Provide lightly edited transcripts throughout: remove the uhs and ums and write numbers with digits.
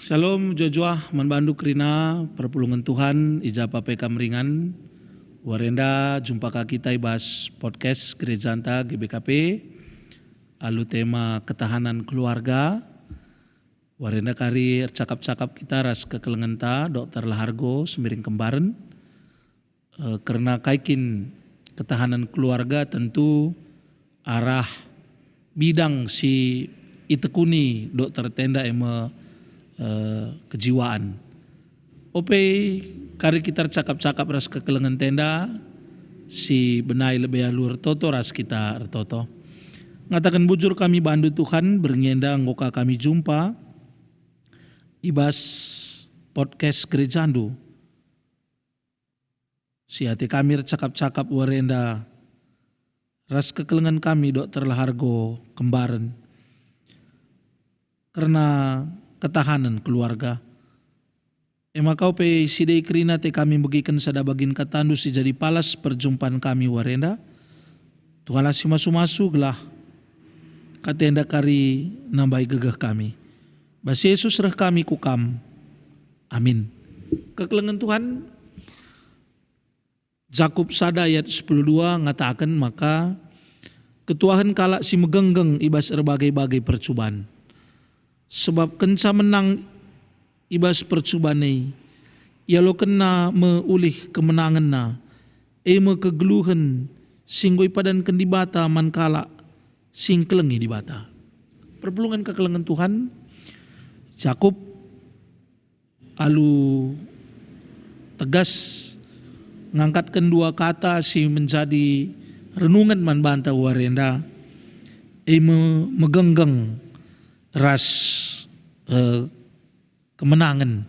Shalom Jojoah manbandu krina perpulungan Tuhan ijapa pekam ringan warenda jumpa kita ibas podcast Gereja Anta GBKP alu tema ketahanan keluarga warenda kari cakap-cakap kita ras kekelengan ta Dr. Lahargo semiring kembaran karena kaikin ketahanan keluarga tentu arah bidang si itekuni Dr. Tenda kejiwaan. Ope kari kita cakap-cakap ras kekelengan tenda si benai lebih alur toto ras kita toto. Ngatakan bujur kami bandu Tuhan bernyenda ngoka kami jumpa ibas podcast Gerejandu. Si hati kami cakap-cakap warenda ras kekelengan kami Dr. Lahargo kembaran. Karena ketahanan keluarga. Kau pe sidai kerina te kami bagikan sada bagin katandu si jadi palas perjumpaan kami warenda. Tuhan lasi masu-masu gelah katenda kari nambai gegah kami. Bas Yesus reh kami kukam. Amin. Kekelengan Tuhan Jakub sada ayat 10:2 ngatakan maka ketuahan kalak si megenggeng ibas berbagai-bagai percubaan. Sebab kenca menang ibas percubaan ini, ia lo kena meulih kemenangan na, me kegeluhan singgoi padan kendi bata mankala sing kelengi di bata. Perpulungan kekelengan Tuhan, Jakub alu tegas ngangkatkan dua kata si menjadi renungan man banta warenda, megenggeng ras kemenangan.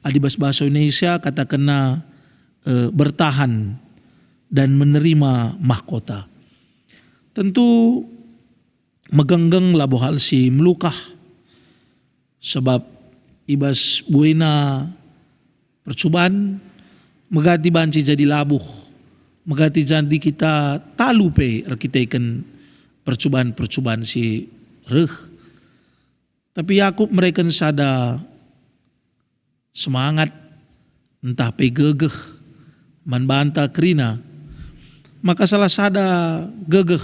Adibas bahasa Indonesia kata kena bertahan dan menerima mahkota. Tentu megenggeng labu hal si melukah sebab ibas buena percubaan megati banci jadi labuh megati janji kita talupe kita ikan percubaan-percubaan si reh. Tapi Yakub mereka sada semangat entah pegegeh manbanta krina maka salah sada gegeh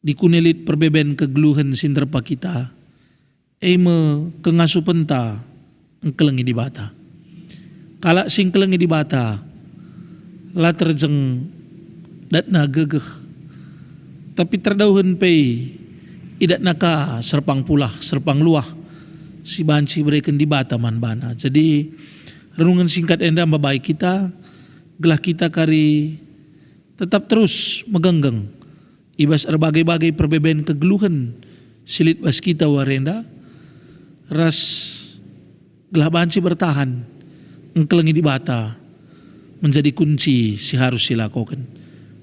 dikunelit perbeben kegeluhan sinterpa kita kengasu penta engkelengi di bata kalak sing kelengi di bata la terjeng datna gegeh tapi terdauhan pei idat naka serpang pulah, serpang luah si banci berikan di bata man bana. Jadi renungan singkat enda baik kita, gelah kita kari tetap terus megenggeng ibas berbagai-bagai perbeben kegeluhan silit bas kita warenda ras gelah banci bertahan engkelengi di bata menjadi kunci si harus silakukan.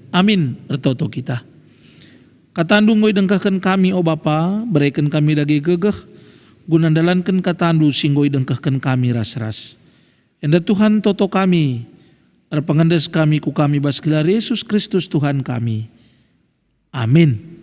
Amin ertoto kita. Katandu ngoy dengkahkan kami o Bapa, berikan kami dagi gegeh, gunandalankan katandu singgoy dengkahkan kami ras-ras. Enda Tuhan toto kami, arpangandas kami ku kami baskilar Yesus Kristus Tuhan kami. Amin.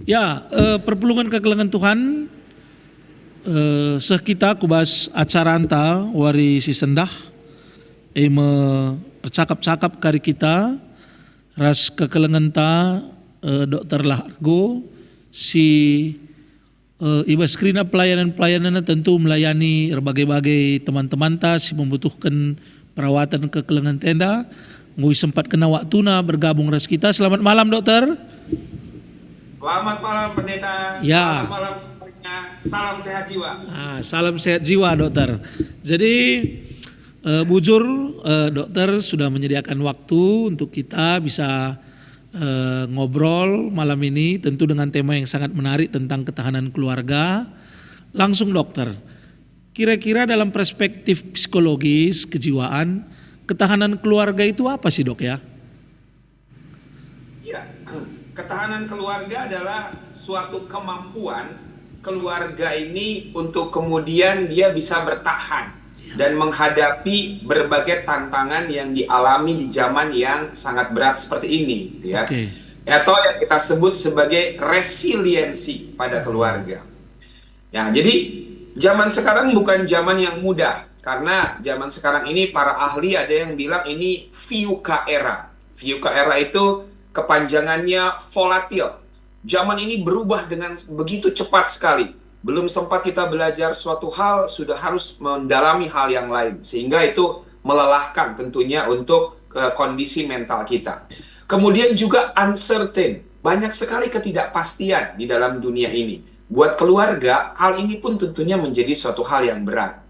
Ya, perpulungan kekelengan Tuhan seh kita kubas acara anta wari si sendah cakap-cakap kari kita ras kekelengan ta Dr. Lahargo si ibas skrina pelayanan tentu melayani berbagai-bagai teman-teman ta si membutuhkan perawatan kekelengan tenda ngui sempat kena waktuna bergabung ras kita. Selamat malam dokter. Selamat malam pendeta, ya. Selamat malam semuanya, salam sehat jiwa. Salam sehat jiwa dokter. Jadi bujur dokter sudah menyediakan waktu untuk kita bisa ngobrol malam ini tentu dengan tema yang sangat menarik tentang ketahanan keluarga. Langsung dokter, kira-kira dalam perspektif psikologis kejiwaan ketahanan keluarga itu apa sih dok ya? Ya, ketahanan keluarga adalah suatu kemampuan keluarga ini untuk kemudian dia bisa bertahan dan menghadapi berbagai tantangan yang dialami di zaman yang sangat berat seperti ini, gitu ya. Atau yang kita sebut sebagai resiliensi pada keluarga. Ya, jadi zaman sekarang bukan zaman yang mudah, karena zaman sekarang ini para ahli ada yang bilang ini VUCA era. VUCA era itu kepanjangannya volatil. Zaman ini berubah dengan begitu cepat sekali. Belum sempat kita belajar suatu hal, sudah harus mendalami hal yang lain. Sehingga itu melelahkan tentunya untuk kondisi mental kita. Kemudian juga uncertain. Banyak sekali ketidakpastian di dalam dunia ini. Buat keluarga, hal ini pun tentunya menjadi suatu hal yang berat.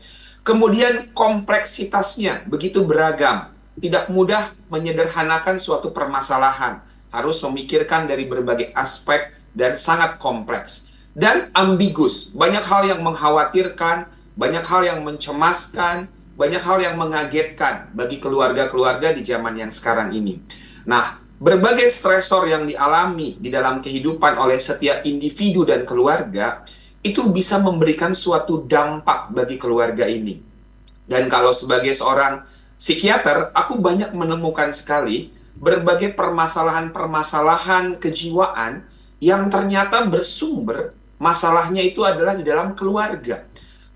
Kemudian kompleksitasnya begitu beragam. Tidak mudah menyederhanakan suatu permasalahan. Harus memikirkan dari berbagai aspek dan sangat kompleks. Dan ambigus, banyak hal yang mengkhawatirkan, banyak hal yang mencemaskan, banyak hal yang mengagetkan bagi keluarga-keluarga di zaman yang sekarang ini. Nah, berbagai stresor yang dialami di dalam kehidupan oleh setiap individu dan keluarga, itu bisa memberikan suatu dampak bagi keluarga ini. Dan kalau sebagai seorang psikiater, aku banyak menemukan sekali berbagai permasalahan-permasalahan kejiwaan yang ternyata bersumber masalahnya itu adalah di dalam keluarga.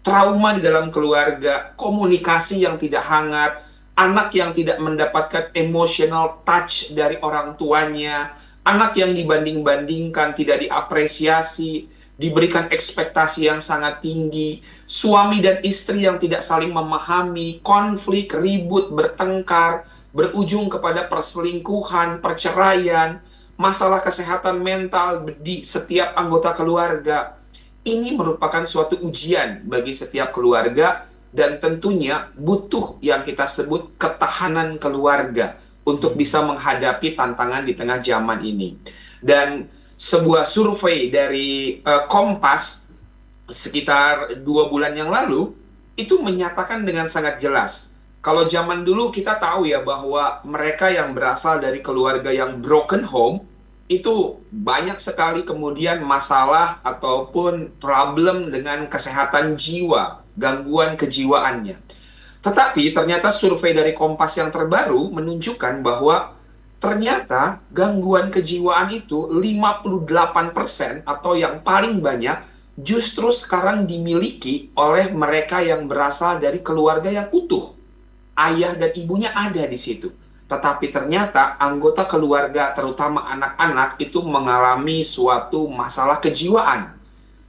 Trauma di dalam keluarga, komunikasi yang tidak hangat, anak yang tidak mendapatkan emotional touch dari orang tuanya, anak yang dibanding-bandingkan, tidak diapresiasi, diberikan ekspektasi yang sangat tinggi, suami dan istri yang tidak saling memahami, konflik, ribut, bertengkar, berujung kepada perselingkuhan, perceraian, masalah kesehatan mental di setiap anggota keluarga. Ini merupakan suatu ujian bagi setiap keluarga dan tentunya butuh yang kita sebut ketahanan keluarga untuk bisa menghadapi tantangan di tengah zaman ini. Dan sebuah survei dari Kompas sekitar 2 bulan yang lalu itu menyatakan dengan sangat jelas. Kalau zaman dulu kita tahu ya bahwa mereka yang berasal dari keluarga yang broken home, itu banyak sekali kemudian masalah ataupun problem dengan kesehatan jiwa, gangguan kejiwaannya. Tetapi ternyata survei dari Kompas yang terbaru menunjukkan bahwa ternyata gangguan kejiwaan itu 58% atau yang paling banyak justru sekarang dimiliki oleh mereka yang berasal dari keluarga yang utuh. Ayah dan ibunya ada di situ. Tetapi ternyata anggota keluarga, terutama anak-anak, itu mengalami suatu masalah kejiwaan.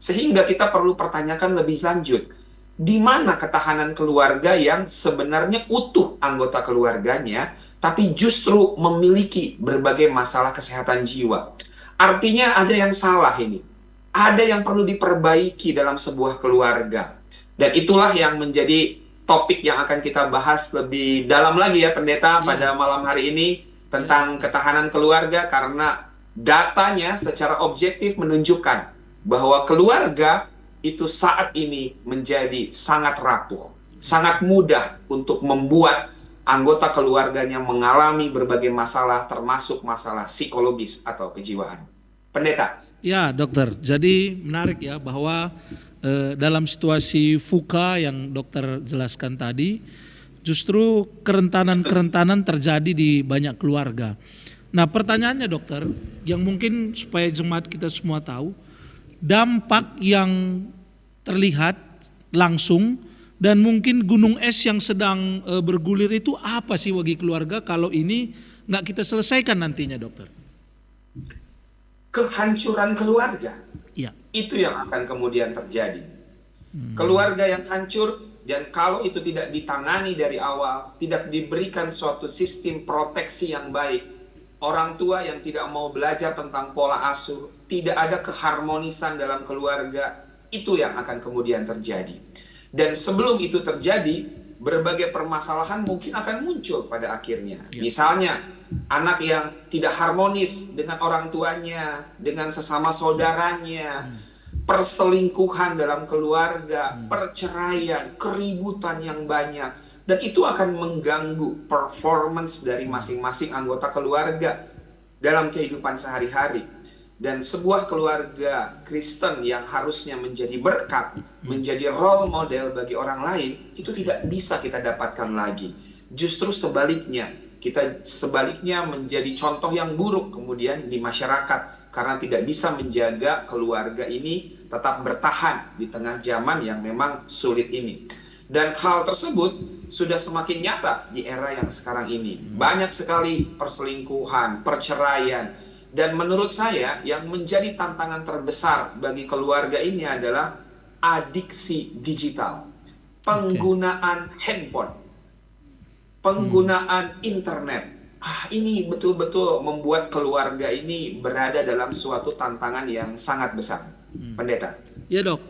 Sehingga kita perlu pertanyakan lebih lanjut, di mana ketahanan keluarga yang sebenarnya utuh anggota keluarganya, tapi justru memiliki berbagai masalah kesehatan jiwa. Artinya ada yang salah ini. Ada yang perlu diperbaiki dalam sebuah keluarga. Dan itulah yang menjadi topik yang akan kita bahas lebih dalam lagi ya Pendeta pada malam hari ini tentang ketahanan keluarga, karena datanya secara objektif menunjukkan bahwa keluarga itu saat ini menjadi sangat rapuh, sangat mudah untuk membuat anggota keluarganya mengalami berbagai masalah termasuk masalah psikologis atau kejiwaan. Pendeta. Ya dokter, jadi menarik ya bahwa dalam situasi VUCA yang dokter jelaskan tadi, justru kerentanan-kerentanan terjadi di banyak keluarga. Nah pertanyaannya dokter, yang mungkin supaya jemaat kita semua tahu, dampak yang terlihat langsung dan mungkin gunung es yang sedang bergulir itu apa sih bagi keluarga kalau ini nggak kita selesaikan nantinya dokter? Kehancuran keluarga. Ya. Itu yang akan kemudian terjadi. Keluarga yang hancur, dan kalau itu tidak ditangani dari awal, tidak diberikan suatu sistem proteksi yang baik, orang tua yang tidak mau belajar tentang pola asuh, tidak ada keharmonisan dalam keluarga, itu yang akan kemudian terjadi. Dan sebelum itu terjadi, berbagai permasalahan mungkin akan muncul pada akhirnya. Misalnya, anak yang tidak harmonis dengan orang tuanya, dengan sesama saudaranya, perselingkuhan dalam keluarga, perceraian, keributan yang banyak. Dan itu akan mengganggu performance dari masing-masing anggota keluarga dalam kehidupan sehari-hari. Dan sebuah keluarga Kristen yang harusnya menjadi berkat, menjadi role model bagi orang lain, itu tidak bisa kita dapatkan lagi. Justru sebaliknya, kita sebaliknya menjadi contoh yang buruk kemudian di masyarakat, karena tidak bisa menjaga keluarga ini tetap bertahan di tengah zaman yang memang sulit ini. Dan hal tersebut sudah semakin nyata di era yang sekarang ini. Banyak sekali perselingkuhan, perceraian. Dan menurut saya yang menjadi tantangan terbesar bagi keluarga ini adalah adiksi digital. Penggunaan handphone. Penggunaan internet. Ini betul-betul membuat keluarga ini berada dalam suatu tantangan yang sangat besar. Pendeta. Ya dok,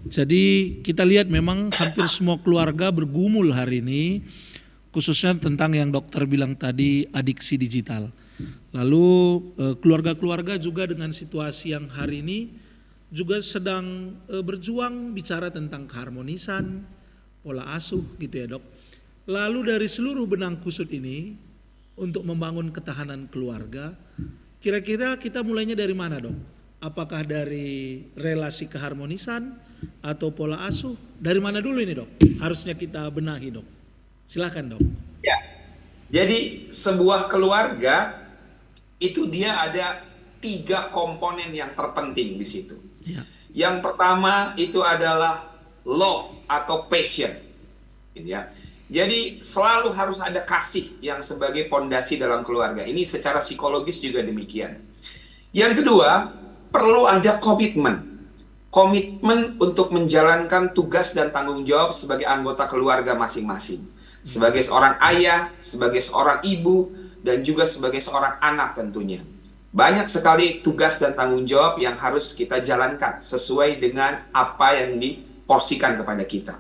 jadi kita lihat memang hampir semua keluarga bergumul hari ini, khususnya tentang yang dokter bilang tadi, adiksi digital. Lalu keluarga-keluarga juga dengan situasi yang hari ini juga sedang berjuang bicara tentang keharmonisan, pola asuh gitu ya dok. Lalu dari seluruh benang kusut ini untuk membangun ketahanan keluarga, kira-kira kita mulainya dari mana dok? Apakah dari relasi keharmonisan atau pola asuh? Dari mana dulu ini dok? Harusnya kita benahi dok. Silakan dok. Ya, jadi sebuah keluarga itu dia ada 3 komponen yang terpenting di situ. Ya. Yang pertama itu adalah love atau passion, gitu ya. Jadi selalu harus ada kasih yang sebagai pondasi dalam keluarga. Ini secara psikologis juga demikian. Yang kedua, perlu ada komitmen. Komitmen untuk menjalankan tugas dan tanggung jawab sebagai anggota keluarga masing-masing. Sebagai seorang ayah, sebagai seorang ibu, dan juga sebagai seorang anak tentunya. Banyak sekali tugas dan tanggung jawab yang harus kita jalankan sesuai dengan apa yang diporsikan kepada kita.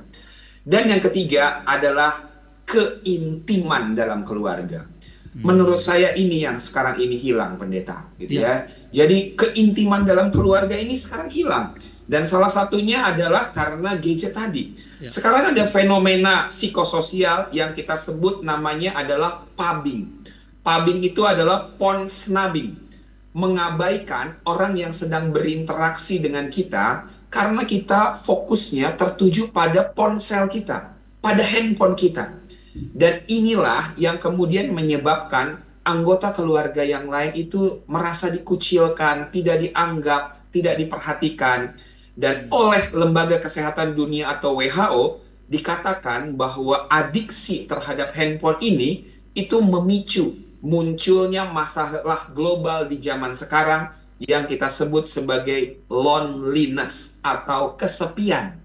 Dan yang ketiga adalah keintiman dalam keluarga. Menurut saya ini yang sekarang ini hilang pendeta, gitu ya. Jadi keintiman dalam keluarga ini sekarang hilang. Dan salah satunya adalah karena gadget tadi. Sekarang ada fenomena psikososial yang kita sebut namanya adalah pubbing. Pubbing itu adalah phone snubbing, mengabaikan orang yang sedang berinteraksi dengan kita karena kita fokusnya tertuju pada ponsel kita, pada handphone kita. Dan inilah yang kemudian menyebabkan anggota keluarga yang lain itu merasa dikucilkan, tidak dianggap, tidak diperhatikan. Dan oleh Lembaga Kesehatan Dunia atau WHO dikatakan bahwa adiksi terhadap handphone ini itu memicu munculnya masalah global di zaman sekarang yang kita sebut sebagai loneliness atau kesepian.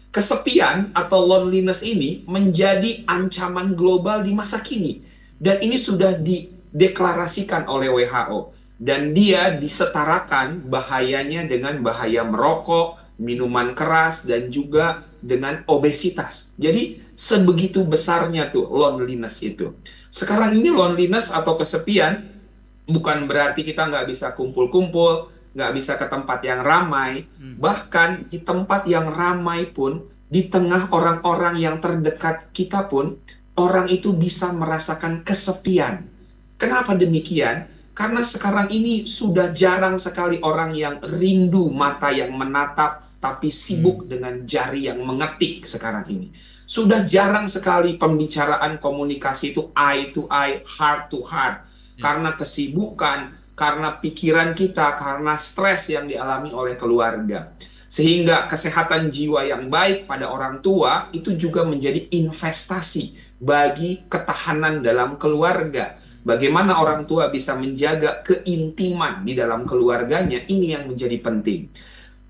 Kesepian atau loneliness ini menjadi ancaman global di masa kini. Dan ini sudah dideklarasikan oleh WHO. Dan dia disetarakan bahayanya dengan bahaya merokok, minuman keras, dan juga dengan obesitas. Jadi sebegitu besarnya tuh loneliness itu. Sekarang ini loneliness atau kesepian bukan berarti kita nggak bisa kumpul-kumpul, nggak bisa ke tempat yang ramai. Bahkan di tempat yang ramai pun, di tengah orang-orang yang terdekat kita pun, orang itu bisa merasakan kesepian. Kenapa demikian? Karena sekarang ini sudah jarang sekali orang yang rindu mata yang menatap, tapi sibuk dengan jari yang mengetik sekarang ini. Sudah jarang sekali pembicaraan komunikasi itu eye to eye, heart to heart. Karena kesibukan, karena pikiran kita, karena stres yang dialami oleh keluarga. Sehingga kesehatan jiwa yang baik pada orang tua itu juga menjadi investasi bagi ketahanan dalam keluarga. Bagaimana orang tua bisa menjaga keintiman di dalam keluarganya, ini yang menjadi penting.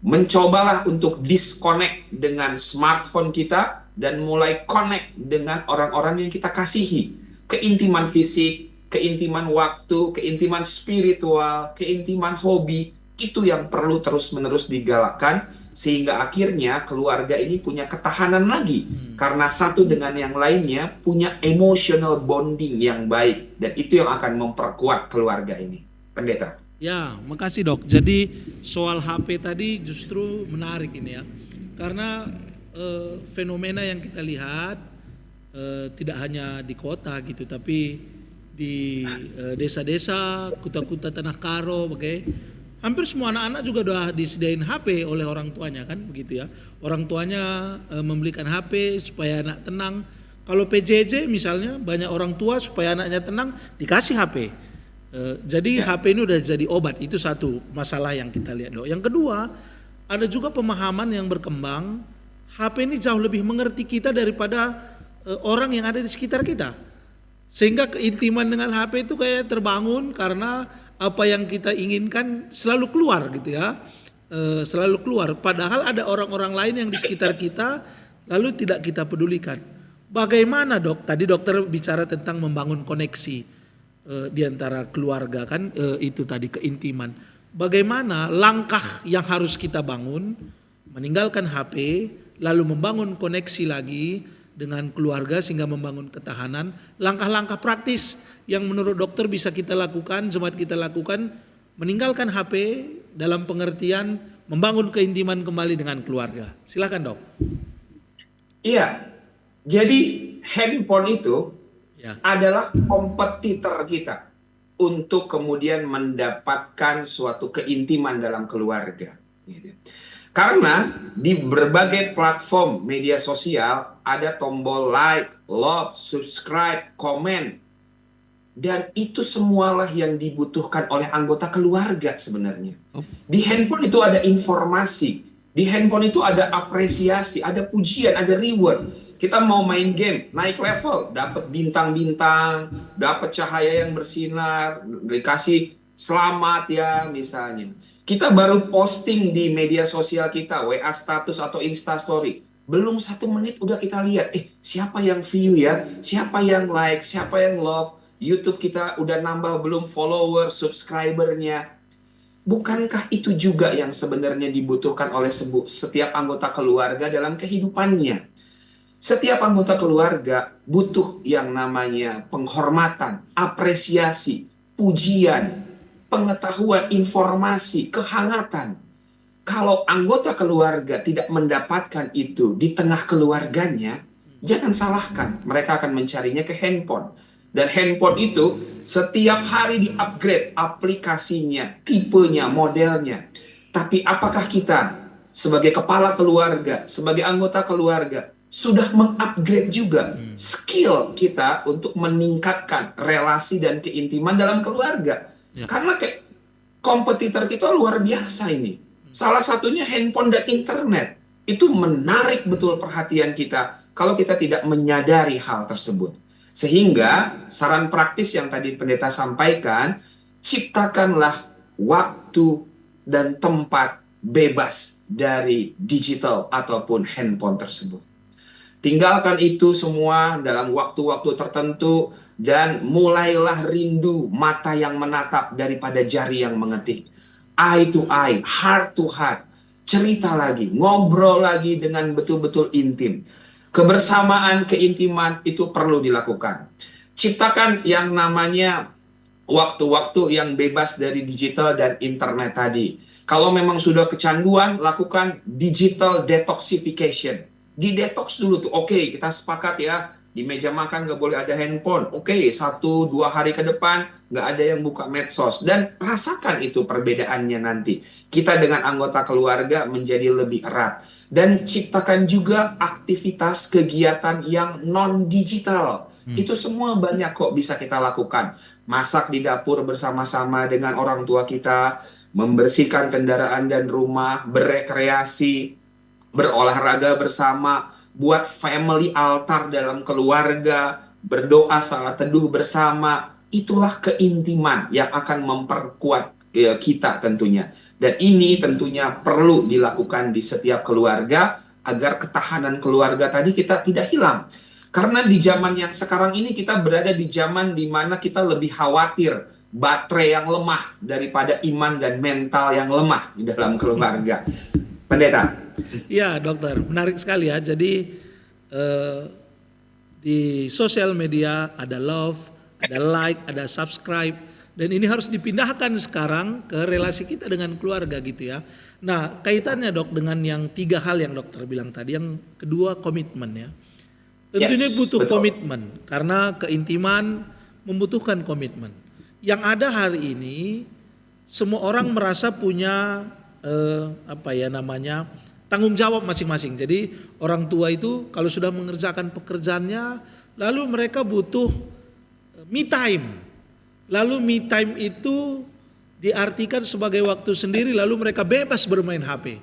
Mencobalah untuk disconnect dengan smartphone kita dan mulai connect dengan orang-orang yang kita kasihi. Keintiman fisik, keintiman waktu, keintiman spiritual, keintiman hobi, itu yang perlu terus-menerus digalakkan sehingga akhirnya keluarga ini punya ketahanan lagi karena satu dengan yang lainnya punya emotional bonding yang baik dan itu yang akan memperkuat keluarga ini. Pendeta. Ya, makasih dok. Jadi soal HP tadi justru menarik ini ya, karena fenomena yang kita lihat tidak hanya di kota gitu, tapi di desa-desa, kuta-kuta Tanah Karo, hampir semua anak-anak juga udah disediain HP oleh orang tuanya kan begitu ya. Orang tuanya membelikan HP supaya anak tenang. Kalau PJJ misalnya banyak orang tua supaya anaknya tenang dikasih HP. Jadi HP ini udah jadi obat, itu satu masalah yang kita lihat Dok. Yang kedua, ada juga pemahaman yang berkembang, HP ini jauh lebih mengerti kita daripada orang yang ada di sekitar kita. Sehingga keintiman dengan HP itu kayak terbangun karena apa yang kita inginkan selalu keluar gitu ya, selalu keluar. Padahal ada orang-orang lain yang di sekitar kita lalu tidak kita pedulikan. Bagaimana Dok? Tadi dokter bicara tentang membangun koneksi di antara keluarga kan, itu tadi keintiman. Bagaimana langkah yang harus kita bangun, meninggalkan HP, lalu membangun koneksi lagi dengan keluarga sehingga membangun ketahanan. Langkah-langkah praktis yang menurut dokter bisa kita lakukan, jemaat kita lakukan, meninggalkan HP dalam pengertian membangun keintiman kembali dengan keluarga. Silakan Dok. Iya, jadi handphone itu adalah kompetitor kita untuk kemudian mendapatkan suatu keintiman dalam keluarga. Karena di berbagai platform media sosial ada tombol like, love, subscribe, komen. Dan itu semualah yang dibutuhkan oleh anggota keluarga sebenarnya. Di handphone itu ada informasi, di handphone itu ada apresiasi, ada pujian, ada reward. Kita mau main game, naik level, dapat bintang-bintang, dapat cahaya yang bersinar, dikasih selamat ya misalnya. Kita baru posting di media sosial kita, WA status atau Insta Story. Belum 1 menit udah kita lihat, siapa yang view ya, siapa yang like, siapa yang love. YouTube kita udah nambah belum follower, subscribernya. Bukankah itu juga yang sebenarnya dibutuhkan oleh setiap anggota keluarga dalam kehidupannya? Setiap anggota keluarga butuh yang namanya penghormatan, apresiasi, pujian, pengetahuan, informasi, kehangatan. Kalau anggota keluarga tidak mendapatkan itu di tengah keluarganya, jangan salahkan, mereka akan mencarinya ke handphone. Dan handphone itu setiap hari di-upgrade aplikasinya, tipenya, modelnya. Tapi apakah kita sebagai kepala keluarga, sebagai anggota keluarga, sudah mengupgrade juga skill kita untuk meningkatkan relasi dan keintiman dalam keluarga? Karena kompetitor kita luar biasa ini. Salah satunya handphone dan internet. Itu menarik betul perhatian kita kalau kita tidak menyadari hal tersebut. Sehingga saran praktis yang tadi pendeta sampaikan, ciptakanlah waktu dan tempat bebas dari digital ataupun handphone tersebut. Tinggalkan itu semua dalam waktu-waktu tertentu dan mulailah rindu mata yang menatap daripada jari yang mengetik. Eye to eye, heart to heart. Cerita lagi, ngobrol lagi dengan betul-betul intim. Kebersamaan, keintiman itu perlu dilakukan. Ciptakan yang namanya waktu-waktu yang bebas dari digital dan internet tadi. Kalau memang sudah kecanduan, lakukan digital detoxification. Di detox dulu tuh, oke, kita sepakat ya, di meja makan nggak boleh ada handphone. Oke, 1-2 hari ke depan nggak ada yang buka medsos. Dan rasakan itu perbedaannya nanti. Kita dengan anggota keluarga menjadi lebih erat. Dan ciptakan juga aktivitas kegiatan yang non-digital. Itu semua banyak kok bisa kita lakukan. Masak di dapur bersama-sama dengan orang tua kita, membersihkan kendaraan dan rumah, berekreasi, berolahraga bersama, buat family altar dalam keluarga, berdoa salat teduh bersama. Itulah keintiman yang akan memperkuat kita tentunya. Dan ini tentunya perlu dilakukan di setiap keluarga agar ketahanan keluarga tadi kita tidak hilang. Karena di zaman yang sekarang ini kita berada di zaman di mana kita lebih khawatir baterai yang lemah daripada iman dan mental yang lemah di dalam keluarga. Pendeta. Iya dokter, menarik sekali ya. Jadi di sosial media ada love, ada like, ada subscribe. Dan ini harus dipindahkan sekarang ke relasi kita dengan keluarga gitu ya. Nah kaitannya dok dengan yang 3 hal yang dokter bilang tadi. Yang kedua komitmen ya. Tentunya butuh komitmen. Karena keintiman membutuhkan komitmen. Yang ada hari ini semua orang merasa punya tanggung jawab masing-masing. Jadi orang tua itu kalau sudah mengerjakan pekerjaannya, lalu mereka butuh me time. Lalu me time itu diartikan sebagai waktu sendiri, lalu mereka bebas bermain HP.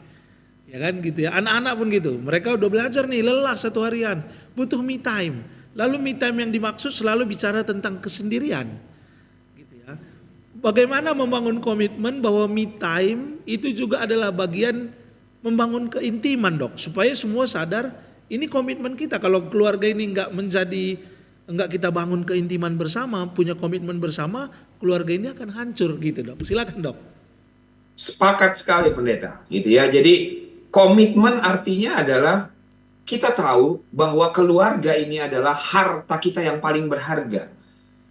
Ya kan gitu ya. Anak-anak pun gitu. Mereka udah belajar nih, lelah satu harian, butuh me time. Lalu me time yang dimaksud selalu bicara tentang kesendirian. Gitu ya. Bagaimana membangun komitmen bahwa me time itu juga adalah bagian membangun keintiman, Dok, supaya semua sadar ini komitmen kita. Kalau keluarga ini enggak kita bangun keintiman bersama, punya komitmen bersama, keluarga ini akan hancur gitu, Dok. Silakan, Dok. Sepakat sekali, Pendeta. Gitu ya. Jadi komitmen artinya adalah kita tahu bahwa keluarga ini adalah harta kita yang paling berharga.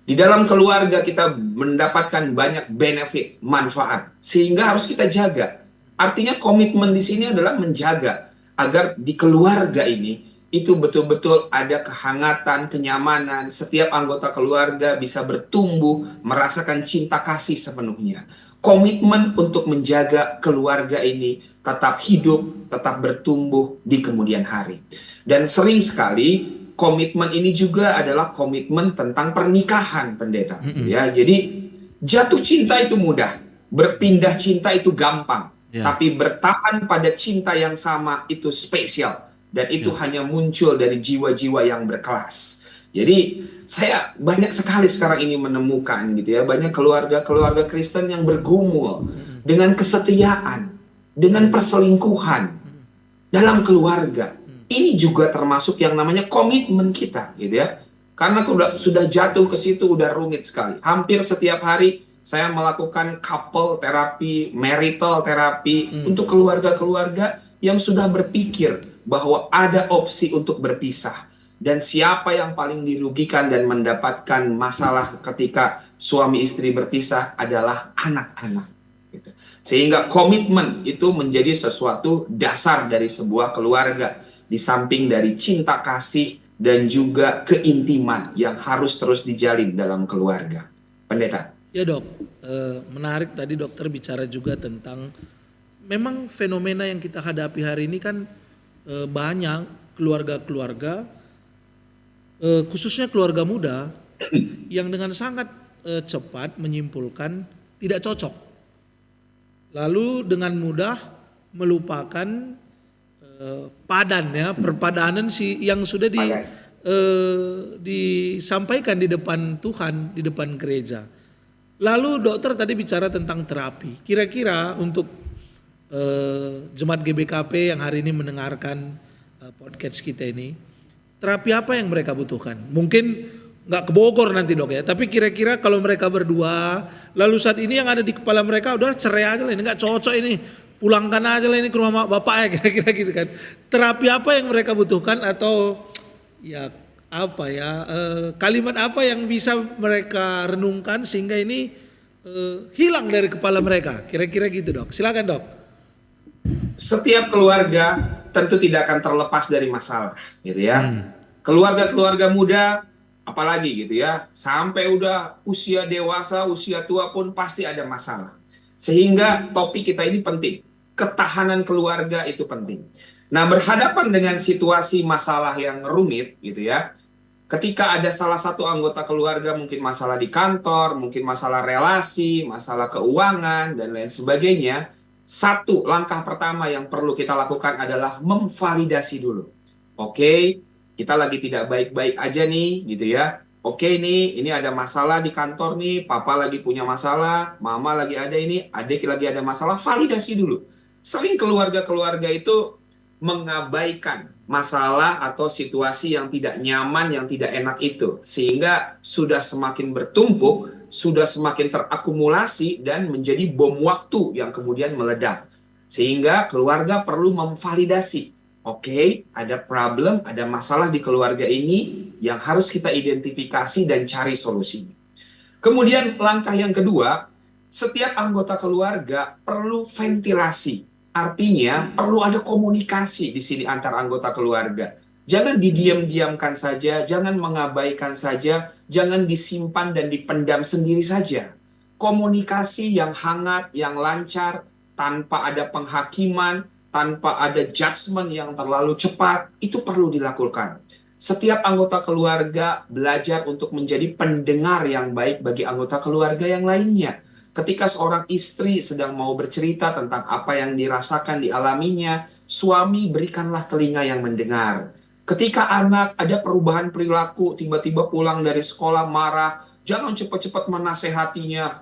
Di dalam keluarga kita mendapatkan banyak benefit, manfaat, sehingga harus kita jaga. Artinya komitmen di sini adalah menjaga agar di keluarga ini itu betul-betul ada kehangatan, kenyamanan, setiap anggota keluarga bisa bertumbuh, merasakan cinta kasih sepenuhnya. Komitmen untuk menjaga keluarga ini tetap hidup, tetap bertumbuh di kemudian hari. Dan sering sekali komitmen ini juga adalah komitmen tentang pernikahan, Pendeta. Ya, jadi jatuh cinta itu mudah, berpindah cinta itu gampang. Tapi bertahan pada cinta yang sama itu spesial. Dan itu hanya muncul dari jiwa-jiwa yang berkelas. Jadi saya banyak sekali sekarang ini menemukan gitu ya, banyak keluarga-keluarga Kristen yang bergumul dengan kesetiaan, dengan perselingkuhan dalam keluarga. Ini juga termasuk yang namanya komitmen kita gitu ya. Karena sudah jatuh ke situ udah rumit sekali. Hampir setiap hari saya melakukan couple terapi, marital terapi untuk keluarga-keluarga yang sudah berpikir bahwa ada opsi untuk berpisah. Dan siapa yang paling dirugikan dan mendapatkan masalah ketika suami istri berpisah adalah anak-anak. Gitu. Sehingga komitmen itu menjadi sesuatu dasar dari sebuah keluarga. Di samping dari cinta kasih dan juga keintiman yang harus terus dijalin dalam keluarga. Pendeta. Ya, Dok, menarik tadi dokter bicara juga tentang memang fenomena yang kita hadapi hari ini kan banyak keluarga-keluarga, khususnya keluarga muda yang dengan sangat cepat menyimpulkan tidak cocok. Lalu dengan mudah melupakan perpadanan yang sudah disampaikan di depan Tuhan, di depan gereja. Lalu dokter tadi bicara tentang terapi. Kira-kira untuk jemaat GBKP yang hari ini mendengarkan podcast kita ini, terapi apa yang mereka butuhkan? Mungkin nggak ke Bogor nanti, Dok ya, tapi kira-kira kalau mereka berdua, lalu saat ini yang ada di kepala mereka udah cerai aja lah, ini nggak cocok ini, pulangkan aja lah ini ke rumah bapak ya, kira-kira gitu kan. Terapi apa yang mereka butuhkan, atau ya kalimat apa yang bisa mereka renungkan sehingga ini hilang dari kepala mereka, kira-kira gitu, Dok. Silakan, Dok. Setiap keluarga tentu tidak akan terlepas dari masalah, gitu ya. Keluarga-keluarga muda, apalagi gitu ya, sampai udah usia dewasa, usia tua pun pasti ada masalah. Sehingga topik kita ini penting. Ketahanan keluarga itu penting. Nah, berhadapan dengan situasi masalah yang rumit, gitu ya. Ketika ada salah satu anggota keluarga mungkin masalah di kantor, mungkin masalah relasi, masalah keuangan, dan lain sebagainya, satu langkah pertama yang perlu kita lakukan adalah memvalidasi dulu. Oke, kita lagi tidak baik-baik aja nih, gitu ya. Oke nih, ini ada masalah di kantor nih, papa lagi punya masalah, mama lagi ada ini, adik lagi ada masalah, validasi dulu. Sering keluarga-keluarga itu mengabaikan masalah atau situasi yang tidak nyaman, yang tidak enak itu. Sehingga sudah semakin bertumpuk, sudah semakin terakumulasi dan menjadi bom waktu yang kemudian meledak. Sehingga keluarga perlu memvalidasi. Oke, ada problem, ada masalah di keluarga ini yang harus kita identifikasi dan cari solusinya. Kemudian langkah yang kedua, setiap anggota keluarga perlu ventilasi. Artinya perlu ada komunikasi di sini antar anggota keluarga. Jangan didiam-diamkan saja, jangan mengabaikan saja, jangan disimpan dan dipendam sendiri saja. komunikasi yang hangat, yang lancar, tanpa ada penghakiman, tanpa ada judgement yang terlalu cepat, itu perlu dilakukan. Setiap anggota keluarga belajar untuk menjadi pendengar yang baik bagi anggota keluarga yang lainnya. Ketika seorang istri sedang mau bercerita tentang apa yang dirasakan dialaminya, suami berikanlah telinga yang mendengar. Ketika anak ada perubahan perilaku, tiba-tiba pulang dari sekolah marah, jangan cepat-cepat menasehatinya.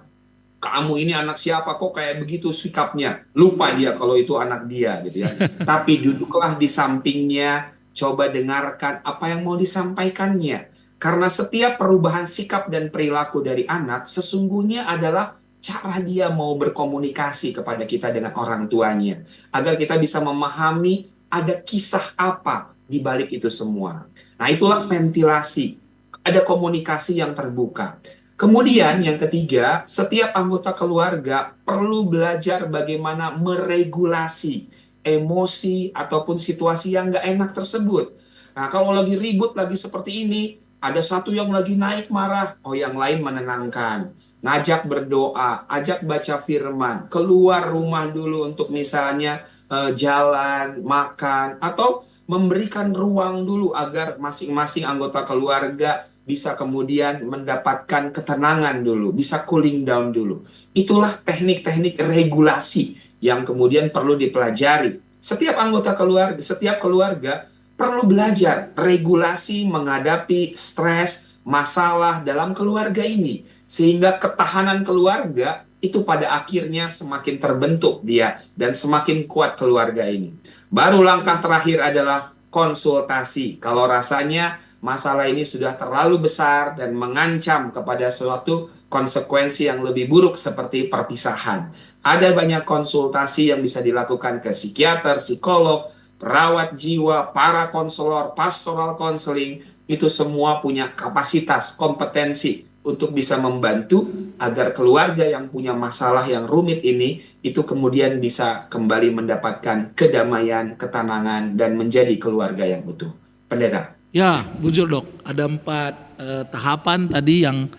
Kamu ini anak siapa kok kayak begitu sikapnya? Lupa dia kalau itu anak dia gitu ya. Tapi duduklah di sampingnya, coba dengarkan apa yang mau disampaikannya. Karena setiap perubahan sikap dan perilaku dari anak sesungguhnya adalah cara dia mau berkomunikasi kepada kita dengan orang tuanya. Agar kita bisa memahami ada kisah apa di balik itu semua. Nah, itulah ventilasi. Ada komunikasi yang terbuka. Kemudian yang ketiga, setiap anggota keluarga perlu belajar bagaimana meregulasi emosi ataupun situasi yang nggak enak tersebut. Nah, kalau lagi ribut, lagi seperti ini, ada satu yang lagi naik marah, oh yang lain menenangkan. Ngajak berdoa, ajak baca firman, keluar rumah dulu untuk misalnya jalan, makan, atau memberikan ruang dulu agar masing-masing anggota keluarga bisa kemudian mendapatkan ketenangan dulu, bisa cooling down dulu. Itulah teknik-teknik regulasi yang kemudian perlu dipelajari. Setiap anggota keluarga, setiap keluarga perlu belajar regulasi menghadapi stres, masalah dalam keluarga ini. Sehingga ketahanan keluarga itu pada akhirnya semakin terbentuk dia dan semakin kuat keluarga ini. Baru langkah terakhir adalah konsultasi. Kalau rasanya masalah ini sudah terlalu besar dan mengancam kepada suatu konsekuensi yang lebih buruk seperti perpisahan. Ada banyak konsultasi yang bisa dilakukan ke psikiater, psikolog, perawat jiwa, para konselor, pastoral counseling. Itu semua punya kapasitas, kompetensi untuk bisa membantu agar keluarga yang punya masalah yang rumit ini itu kemudian bisa kembali mendapatkan kedamaian, ketenangan, dan menjadi keluarga yang utuh. Pendeta. Ya, bujur dok. Ada 4 tahapan tadi yang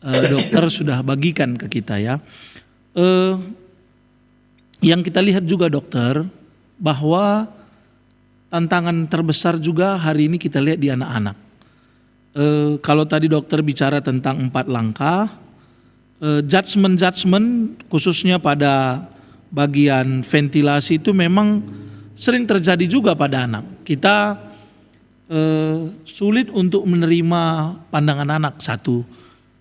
dokter sudah bagikan ke kita ya. Yang kita lihat juga dokter, bahwa tantangan terbesar juga hari ini kita lihat di anak-anak. Kalau tadi dokter bicara tentang 4 langkah, judgement khususnya pada bagian ventilasi itu memang sering terjadi juga pada anak. Kita sulit untuk menerima pandangan anak, satu.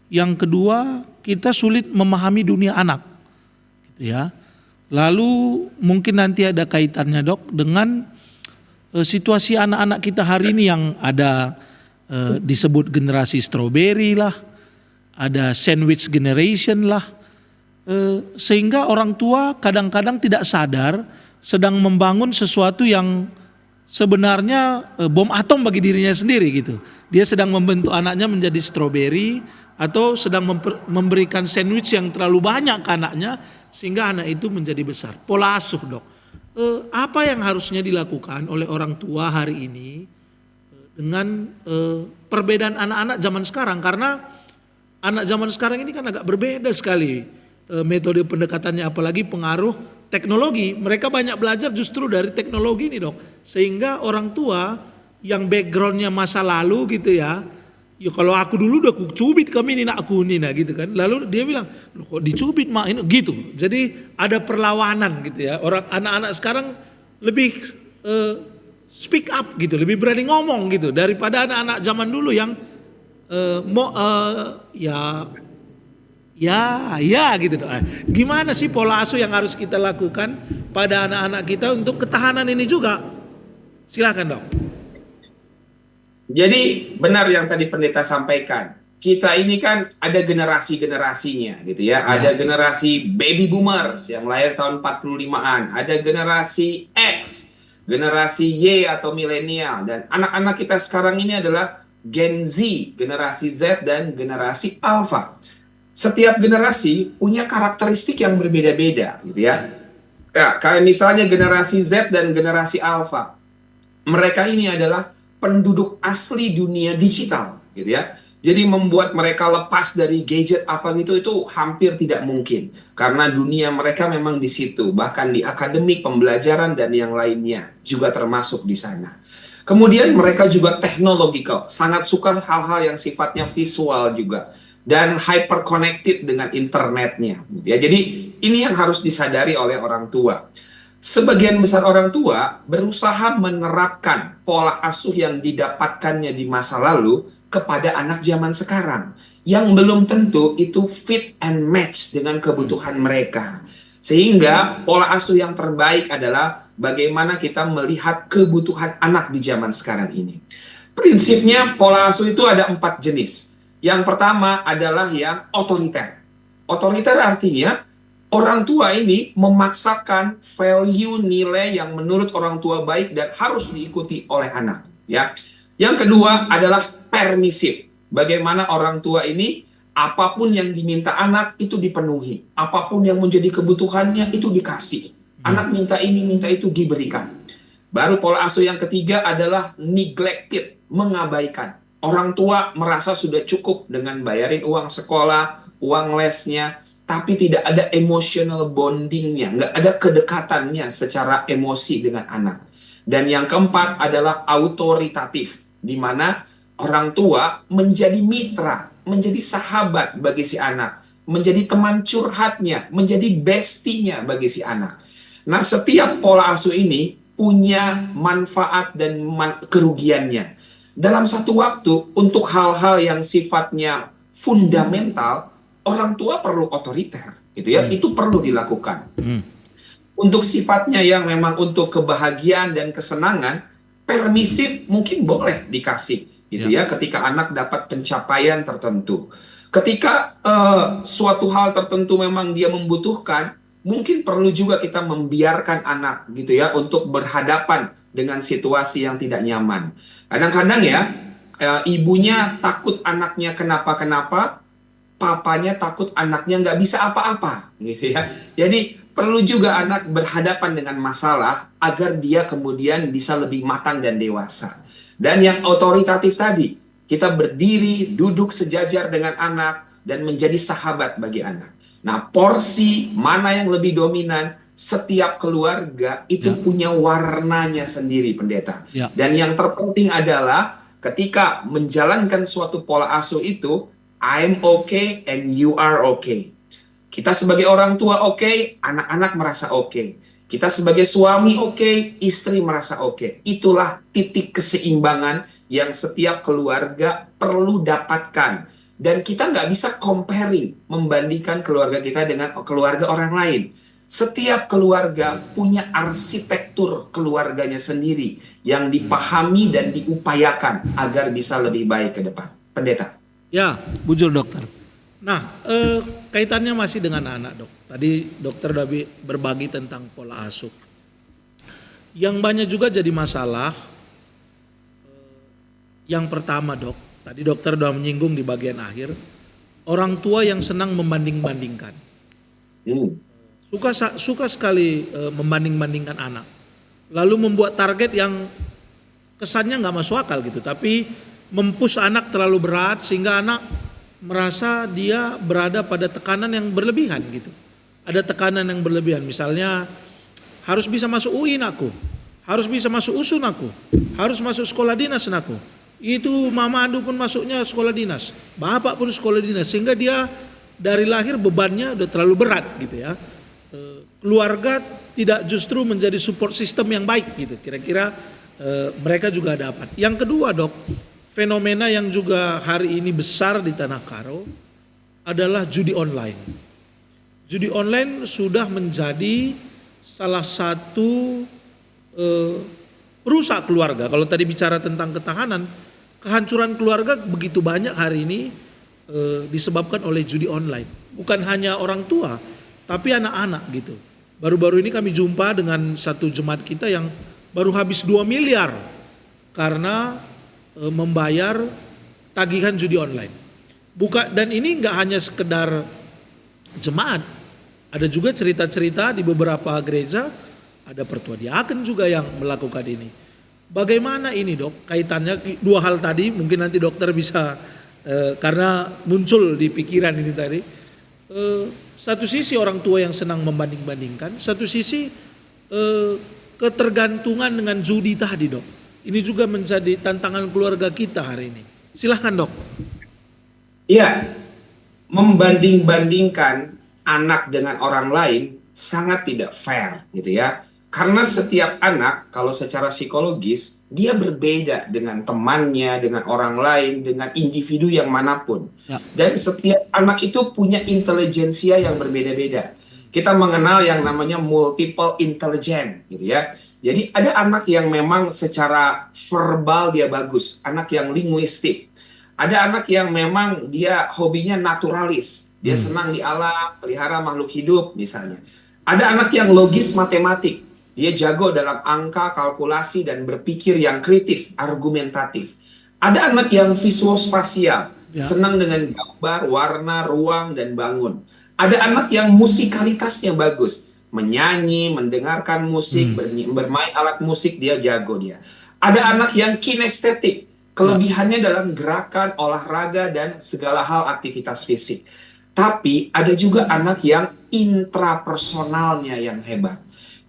Yang kedua, kita sulit memahami dunia anak, gitu ya. Lalu mungkin nanti ada kaitannya dok dengan situasi anak-anak kita hari ini yang ada disebut generasi strawberry lah, ada sandwich generation lah, sehingga orang tua kadang-kadang tidak sadar sedang membangun sesuatu yang sebenarnya bom atom bagi dirinya sendiri gitu. Dia sedang membentuk anaknya menjadi strawberry atau sedang memberikan sandwich yang terlalu banyak ke anaknya sehingga anak itu menjadi besar. Pola asuh dok. Apa yang harusnya dilakukan oleh orang tua hari ini dengan perbedaan anak-anak zaman sekarang? Karena anak zaman sekarang ini kan agak berbeda sekali metode pendekatannya, apalagi pengaruh teknologi. Mereka banyak belajar justru dari teknologi ini dok. Sehingga orang tua yang backgroundnya masa lalu gitu ya, ya kalau aku dulu udah kucubit kami ini nak aku ini nah gitu kan. Lalu dia bilang, kok dicubit mak ini gitu. Jadi ada perlawanan gitu ya. Orang anak-anak sekarang lebih speak up gitu, lebih berani ngomong gitu daripada anak-anak zaman dulu yang ya gitu. Gimana sih pola asuh yang harus kita lakukan pada anak-anak kita untuk ketahanan ini juga? Silakan dok. Jadi benar yang tadi pendeta sampaikan. Kita ini kan ada generasi-generasinya gitu ya. Ada generasi baby boomers yang lahir tahun 45-an, ada generasi X, generasi Y atau milenial, dan anak-anak kita sekarang ini adalah Gen Z, generasi Z dan generasi Alpha. Setiap generasi punya karakteristik yang berbeda-beda gitu ya. Kayak misalnya generasi Z dan generasi Alpha. Mereka ini adalah penduduk asli dunia digital gitu ya. Jadi membuat mereka lepas dari gadget apa gitu itu hampir tidak mungkin. Karena dunia mereka memang di situ. Bahkan di akademik, pembelajaran, dan yang lainnya juga termasuk di sana. Kemudian mereka juga technological. Sangat suka hal-hal yang sifatnya visual juga. Dan hyper connected dengan internetnya. Ya, jadi ini yang harus disadari oleh orang tua. Sebagian besar orang tua berusaha menerapkan pola asuh yang didapatkannya di masa lalu kepada anak zaman sekarang, yang belum tentu itu fit and match dengan kebutuhan mereka. Sehingga pola asuh yang terbaik adalah bagaimana kita melihat kebutuhan anak di zaman sekarang ini. Prinsipnya pola asuh itu ada 4 jenis. Yang pertama adalah yang otoriter. Otoriter artinya orang tua ini memaksakan value nilai yang menurut orang tua baik dan harus diikuti oleh anak, ya. Yang kedua adalah permisif. Bagaimana orang tua ini apapun yang diminta anak itu dipenuhi, apapun yang menjadi kebutuhannya itu dikasih. Anak minta ini, minta itu diberikan. Baru pola asuh yang ketiga adalah neglected, mengabaikan. Orang tua merasa sudah cukup dengan bayarin uang sekolah, uang lesnya, tapi tidak ada emotional bondingnya, nggak ada kedekatannya secara emosi dengan anak. Dan yang keempat adalah autoritatif, di mana orang tua menjadi mitra, menjadi sahabat bagi si anak, menjadi teman curhatnya, menjadi bestinya bagi si anak. Nah, setiap pola asuh ini punya manfaat dan kerugiannya. Dalam satu waktu, untuk hal-hal yang sifatnya fundamental, orang tua perlu otoriter, gitu ya. Itu perlu dilakukan. Untuk sifatnya yang memang untuk kebahagiaan dan kesenangan, permisif mungkin boleh dikasih, gitu ya. Ketika anak dapat pencapaian tertentu, ketika suatu hal tertentu memang dia membutuhkan, mungkin perlu juga kita membiarkan anak, gitu ya, untuk berhadapan dengan situasi yang tidak nyaman. Kadang-kadang ya, ibunya takut anaknya kenapa-kenapa, papanya takut anaknya nggak bisa apa-apa, gitu ya. Jadi perlu juga anak berhadapan dengan masalah agar dia kemudian bisa lebih matang dan dewasa. Dan yang otoritatif tadi, kita berdiri, duduk sejajar dengan anak dan menjadi sahabat bagi anak. Nah, porsi mana yang lebih dominan, setiap keluarga itu punya warnanya sendiri, pendeta. Dan yang terpenting adalah ketika menjalankan suatu pola asuh itu, I'm okay and you are okay. Kita sebagai orang tua oke, anak-anak merasa oke. Kita sebagai suami oke, istri merasa oke. Itulah titik keseimbangan yang setiap keluarga perlu dapatkan. Dan kita nggak bisa comparing, membandingkan keluarga kita dengan keluarga orang lain. Setiap keluarga punya arsitektur keluarganya sendiri yang dipahami dan diupayakan agar bisa lebih baik ke depan. Pendeta. Ya, bujur dokter. Nah, kaitannya masih dengan anak, dok. Tadi dokter udah berbagi tentang pola asuh. Yang banyak juga jadi masalah, yang pertama, dok, tadi dokter udah menyinggung di bagian akhir, orang tua yang senang membanding-bandingkan. Suka sekali membanding-bandingkan anak. Lalu membuat target yang kesannya nggak masuk akal gitu, tapi mempush anak terlalu berat sehingga anak merasa dia berada pada tekanan yang berlebihan gitu. Ada tekanan yang berlebihan, misalnya harus bisa masuk UIN aku, harus bisa masuk USUN aku, harus masuk sekolah dinas aku. Itu mama Adu pun masuknya sekolah dinas, bapak pun sekolah dinas, sehingga dia dari lahir bebannya udah terlalu berat gitu ya. Keluarga tidak justru menjadi support system yang baik gitu. Kira-kira mereka juga dapat. Yang kedua, dok, fenomena yang juga hari ini besar di Tanah Karo adalah judi online. Judi online sudah menjadi salah satu perusak keluarga. Kalau tadi bicara tentang ketahanan, kehancuran keluarga begitu banyak hari ini disebabkan oleh judi online. Bukan hanya orang tua, tapi anak-anak gitu. Baru-baru ini kami jumpa dengan satu jemaat kita yang baru habis 2 miliar karena membayar tagihan judi online. Dan ini nggak hanya sekedar jemaat, ada juga cerita-cerita di beberapa gereja, ada pertua diaken juga yang melakukan ini. Bagaimana ini, dok? Kaitannya dua hal tadi, mungkin nanti dokter bisa Karena muncul di pikiran ini tadi, satu sisi orang tua yang senang membanding-bandingkan, satu sisi ketergantungan dengan judi tadi, Dok. Ini juga menjadi tantangan keluarga kita hari ini. Silahkan, Dok. Iya, membanding-bandingkan anak dengan orang lain sangat tidak fair gitu ya. Karena setiap anak kalau secara psikologis dia berbeda dengan temannya, dengan orang lain, dengan individu yang manapun. Ya. Dan setiap anak itu punya intelijensia yang berbeda-beda. Kita mengenal yang namanya multiple intelligence gitu ya. Jadi ada anak yang memang secara verbal dia bagus, anak yang linguistik. Ada anak yang memang dia hobinya naturalis, dia senang di alam, pelihara makhluk hidup misalnya. Ada anak yang logis matematik, dia jago dalam angka, kalkulasi, dan berpikir yang kritis, argumentatif. Ada anak yang visuospasial, senang dengan gambar, warna, ruang, dan bangun. Ada anak yang musikalitasnya bagus, menyanyi, mendengarkan musik, bermain alat musik, dia jago dia. Ada anak yang kinestetik, kelebihannya dalam gerakan, olahraga, dan segala hal aktivitas fisik. Tapi ada juga anak yang intrapersonalnya yang hebat.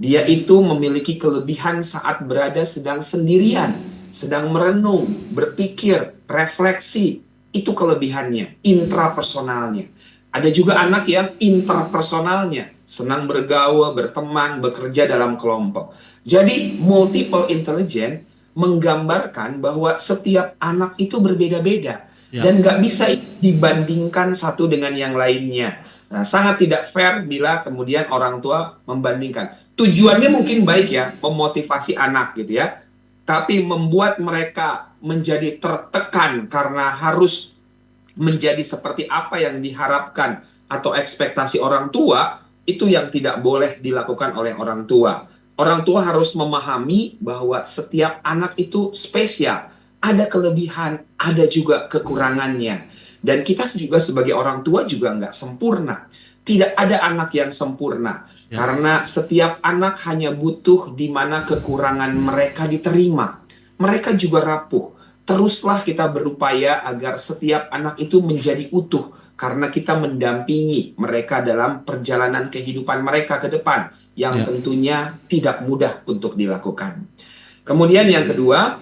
Dia itu memiliki kelebihan saat berada sedang sendirian, sedang merenung, berpikir, refleksi. Itu kelebihannya, intrapersonalnya. Ada juga anak yang interpersonalnya, senang bergaul, berteman, bekerja dalam kelompok. Jadi multiple intelligence menggambarkan bahwa setiap anak itu berbeda-beda. Dan nggak bisa dibandingkan satu dengan yang lainnya. Nah, sangat tidak fair bila kemudian orang tua membandingkan. Tujuannya mungkin baik ya, memotivasi anak gitu ya. Tapi membuat mereka menjadi tertekan karena harus menjadi seperti apa yang diharapkan atau ekspektasi orang tua, itu yang tidak boleh dilakukan oleh orang tua. Orang tua harus memahami bahwa setiap anak itu spesial. Ada kelebihan, ada juga kekurangannya. Dan kita juga sebagai orang tua juga nggak sempurna. Tidak ada anak yang sempurna. Karena setiap anak hanya butuh di mana kekurangan mereka diterima. Mereka juga rapuh. Teruslah kita berupaya agar setiap anak itu menjadi utuh. Karena kita mendampingi mereka dalam perjalanan kehidupan mereka ke depan. Yang tentunya tidak mudah untuk dilakukan. Kemudian yang kedua,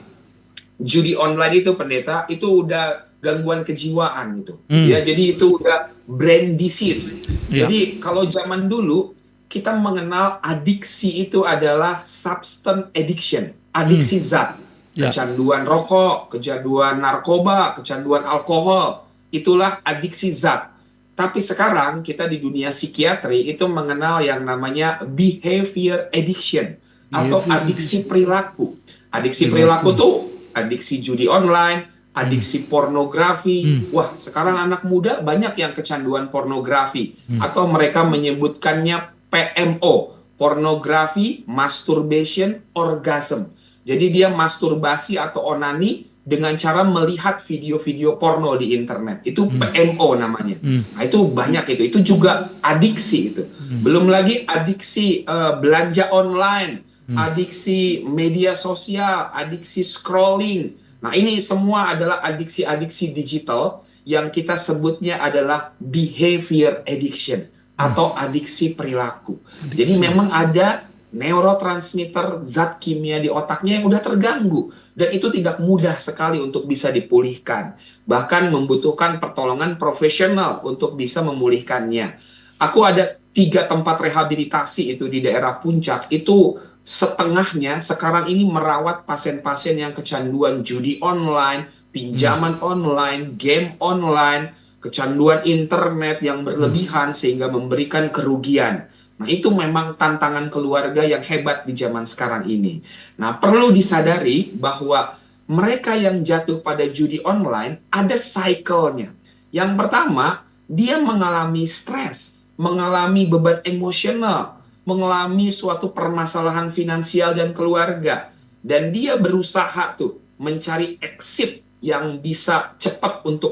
judi online itu pendeta, itu udah gangguan kejiwaan gitu. Ya, jadi itu udah brain disease. Jadi kalau zaman dulu kita mengenal adiksi itu adalah substance addiction, adiksi zat, kecanduan rokok, kecanduan narkoba, kecanduan alkohol, itulah adiksi zat. Tapi sekarang kita di dunia psikiatri itu mengenal yang namanya behavior addiction atau adiksi perilaku. Adiksi perilaku tuh adiksi judi online, adiksi pornografi. Wah, sekarang anak muda banyak yang kecanduan pornografi. Atau mereka menyebutkannya PMO, pornografi, masturbation, orgasm. Jadi dia masturbasi atau onani dengan cara melihat video-video porno di internet. Itu PMO namanya. Nah, itu banyak itu. Itu juga adiksi itu. Belum lagi adiksi belanja online, adiksi media sosial, adiksi scrolling. Nah, ini semua adalah adiksi-adiksi digital yang kita sebutnya adalah behavior addiction atau adiksi perilaku. Jadi memang ada neurotransmitter, zat kimia di otaknya yang udah terganggu. Dan itu tidak mudah sekali untuk bisa dipulihkan. Bahkan membutuhkan pertolongan profesional untuk bisa memulihkannya. Aku ada 3 tempat rehabilitasi itu di daerah Puncak. Itu setengahnya sekarang ini merawat pasien-pasien yang kecanduan judi online, pinjaman online, game online, kecanduan internet yang berlebihan sehingga memberikan kerugian. Nah, itu memang tantangan keluarga yang hebat di zaman sekarang ini. Nah, perlu disadari bahwa mereka yang jatuh pada judi online ada cycle-nya. Yang pertama, dia mengalami stres, mengalami beban emosional, mengalami suatu permasalahan finansial dan keluarga. Dan dia berusaha tuh mencari exit yang bisa cepat untuk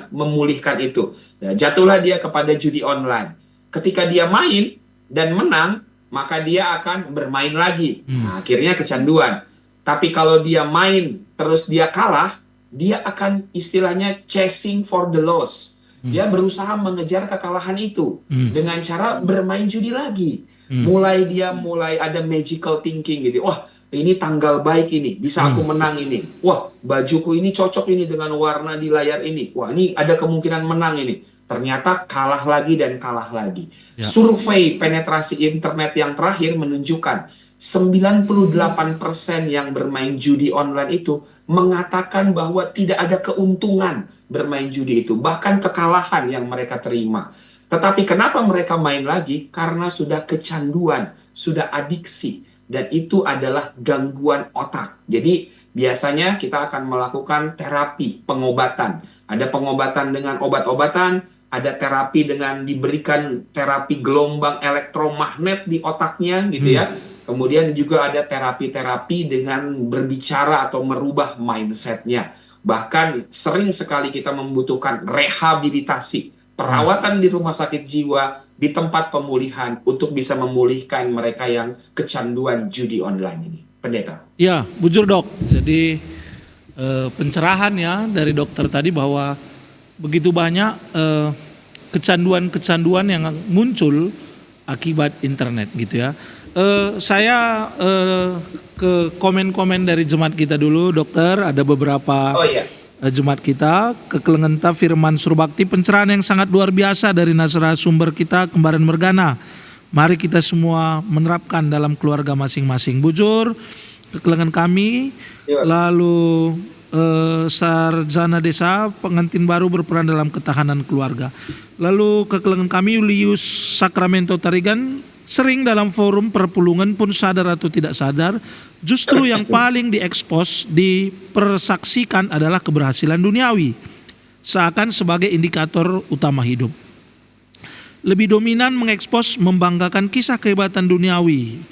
memulihkan itu. Nah, jatuhlah dia kepada judi online. Ketika dia main dan menang, maka dia akan bermain lagi. Nah, akhirnya kecanduan. Tapi kalau dia main terus dia kalah, dia akan istilahnya chasing for the loss. Dia berusaha mengejar kekalahan itu dengan cara bermain judi lagi. Mulai ada magical thinking gitu. Wah, ini tanggal baik ini, bisa aku menang ini. Wah, bajuku ini cocok ini dengan warna di layar ini. Wah, ini ada kemungkinan menang ini. Ternyata kalah lagi dan kalah lagi. Ya. Survei penetrasi internet yang terakhir menunjukkan 98% yang bermain judi online itu mengatakan bahwa tidak ada keuntungan bermain judi itu. Bahkan kekalahan yang mereka terima. Tetapi kenapa mereka main lagi? Karena sudah kecanduan, sudah adiksi. Dan itu adalah gangguan otak. Jadi biasanya kita akan melakukan terapi, pengobatan. Ada pengobatan dengan obat-obatan, ada terapi dengan diberikan terapi gelombang elektromagnet di otaknya gitu ya. Kemudian juga ada terapi-terapi dengan berbicara atau merubah mindsetnya. Bahkan sering sekali kita membutuhkan rehabilitasi, perawatan di rumah sakit jiwa, di tempat pemulihan untuk bisa memulihkan mereka yang kecanduan judi online ini. Pendeta. Ya, bujur dok. Jadi pencerahan ya dari dokter tadi bahwa begitu banyak kecanduan-kecanduan yang muncul akibat internet gitu ya. Saya ke komen-komen dari jemaat kita dulu, dokter. Ada beberapa jemaat kita, Kekelengenta Firman Surbakti, pencerahan yang sangat luar biasa dari narasumber kita Kembaran Mergana. Mari kita semua menerapkan dalam keluarga masing-masing. Bujur, kekelengan kami, lalu sarjana desa, pengantin baru berperan dalam ketahanan keluarga. Lalu kekelengan kami, Julius Sacramento Tarigan, sering dalam forum perpulungan pun sadar atau tidak sadar, justru yang paling diekspos, dipersaksikan adalah keberhasilan duniawi, seakan sebagai indikator utama hidup. Lebih dominan mengekspos, membanggakan kisah kehebatan duniawi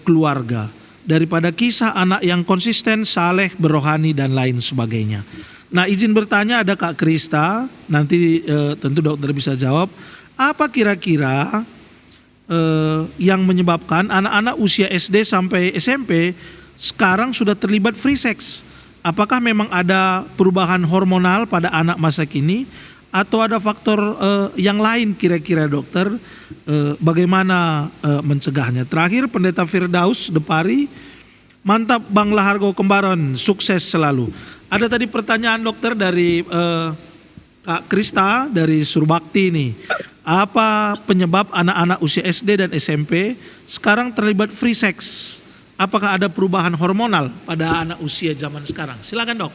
keluarga daripada kisah anak yang konsisten, saleh, berohani dan lain sebagainya. Nah, izin bertanya, ada Kak Krista, nanti tentu dokter bisa jawab, apa kira-kira yang menyebabkan anak-anak usia SD sampai SMP sekarang sudah terlibat free sex? Apakah memang ada perubahan hormonal pada anak masa kini atau ada faktor yang lain kira-kira dokter? Bagaimana mencegahnya? Terakhir, Pendeta Firdaus Depari, mantap Bang Lahargo Kembaran, sukses selalu. Ada tadi pertanyaan dokter dari Kak Krista dari Surbakti ini. Apa penyebab anak-anak usia SD dan SMP sekarang terlibat free sex? Apakah ada perubahan hormonal pada anak usia zaman sekarang? Silakan dok.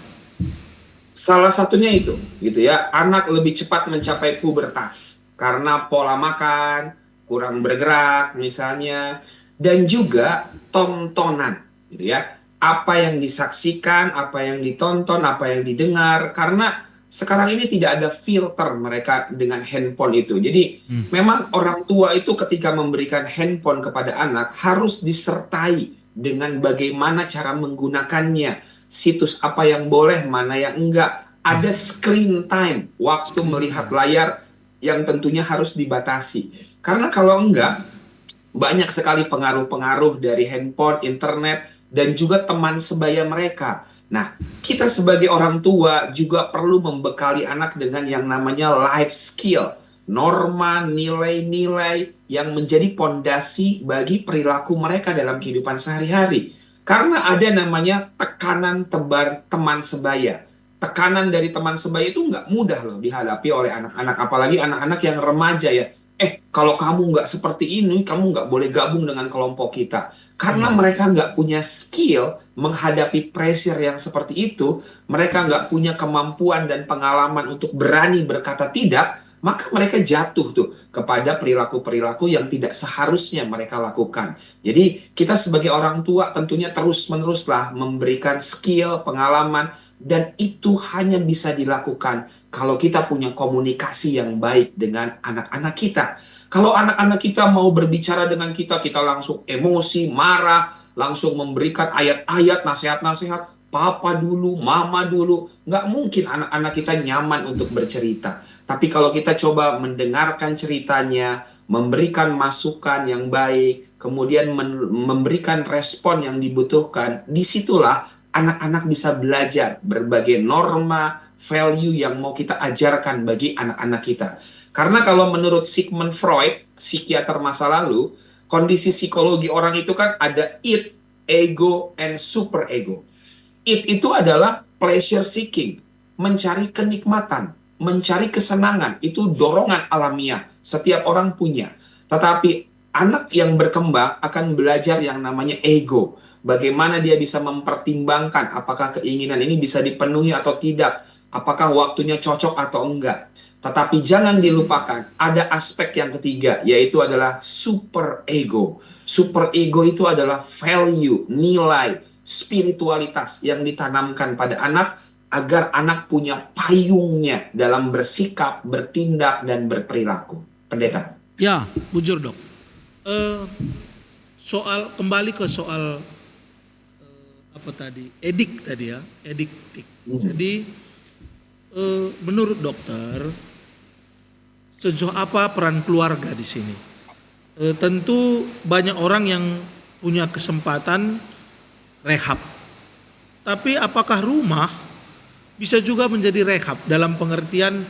Salah satunya itu, gitu ya, anak lebih cepat mencapai pubertas karena pola makan, kurang bergerak misalnya, dan juga tontonan, gitu ya. Apa yang disaksikan, apa yang ditonton, apa yang didengar, karena sekarang ini tidak ada filter mereka dengan handphone itu. Jadi memang orang tua itu ketika memberikan handphone kepada anak harus disertai dengan bagaimana cara menggunakannya. Situs apa yang boleh, mana yang enggak. Ada screen time, waktu melihat layar yang tentunya harus dibatasi. Karena kalau enggak, banyak sekali pengaruh-pengaruh dari handphone, internet, dan juga teman sebaya mereka. Nah, kita sebagai orang tua juga perlu membekali anak dengan yang namanya life skill. Norma, nilai-nilai yang menjadi pondasi bagi perilaku mereka dalam kehidupan sehari-hari. Karena ada namanya tekanan teman sebaya. Tekanan dari teman sebaya itu nggak mudah loh dihadapi oleh anak-anak. Apalagi anak-anak yang remaja ya. Kalau kamu nggak seperti ini, kamu nggak boleh gabung dengan kelompok kita. Karena mereka nggak punya skill menghadapi pressure yang seperti itu, mereka nggak punya kemampuan dan pengalaman untuk berani berkata tidak, maka mereka jatuh tuh kepada perilaku-perilaku yang tidak seharusnya mereka lakukan. Jadi kita sebagai orang tua tentunya terus-meneruslah memberikan skill, pengalaman, dan itu hanya bisa dilakukan kalau kita punya komunikasi yang baik dengan anak-anak kita. Kalau anak-anak kita mau berbicara dengan kita, kita langsung emosi, marah, langsung memberikan ayat-ayat, nasihat-nasihat, papa dulu, mama dulu. Nggak mungkin anak-anak kita nyaman untuk bercerita. Tapi kalau kita coba mendengarkan ceritanya, memberikan masukan yang baik, kemudian memberikan respon yang dibutuhkan, disitulah anak-anak bisa belajar berbagai norma, value yang mau kita ajarkan bagi anak-anak kita. Karena kalau menurut Sigmund Freud, psikiater masa lalu, kondisi psikologi orang itu kan ada id, ego, and super ego. Id itu adalah pleasure seeking, mencari kenikmatan, mencari kesenangan, itu dorongan alamiah, setiap orang punya. Tetapi anak yang berkembang akan belajar yang namanya ego. Bagaimana dia bisa mempertimbangkan apakah keinginan ini bisa dipenuhi atau tidak, apakah waktunya cocok atau enggak. Tetapi jangan dilupakan, ada aspek yang ketiga, yaitu adalah super ego. Super ego itu adalah value, nilai, spiritualitas yang ditanamkan pada anak, agar anak punya payungnya dalam bersikap, bertindak, dan berperilaku. Pendeta. Ya, bujur dok. Kembali ke soal apa tadi, edik tadi ya, ediktik. Jadi menurut dokter, sejauh apa peran keluarga di sini? Tentu banyak orang yang punya kesempatan rehab, tapi apakah rumah bisa juga menjadi rehab dalam pengertian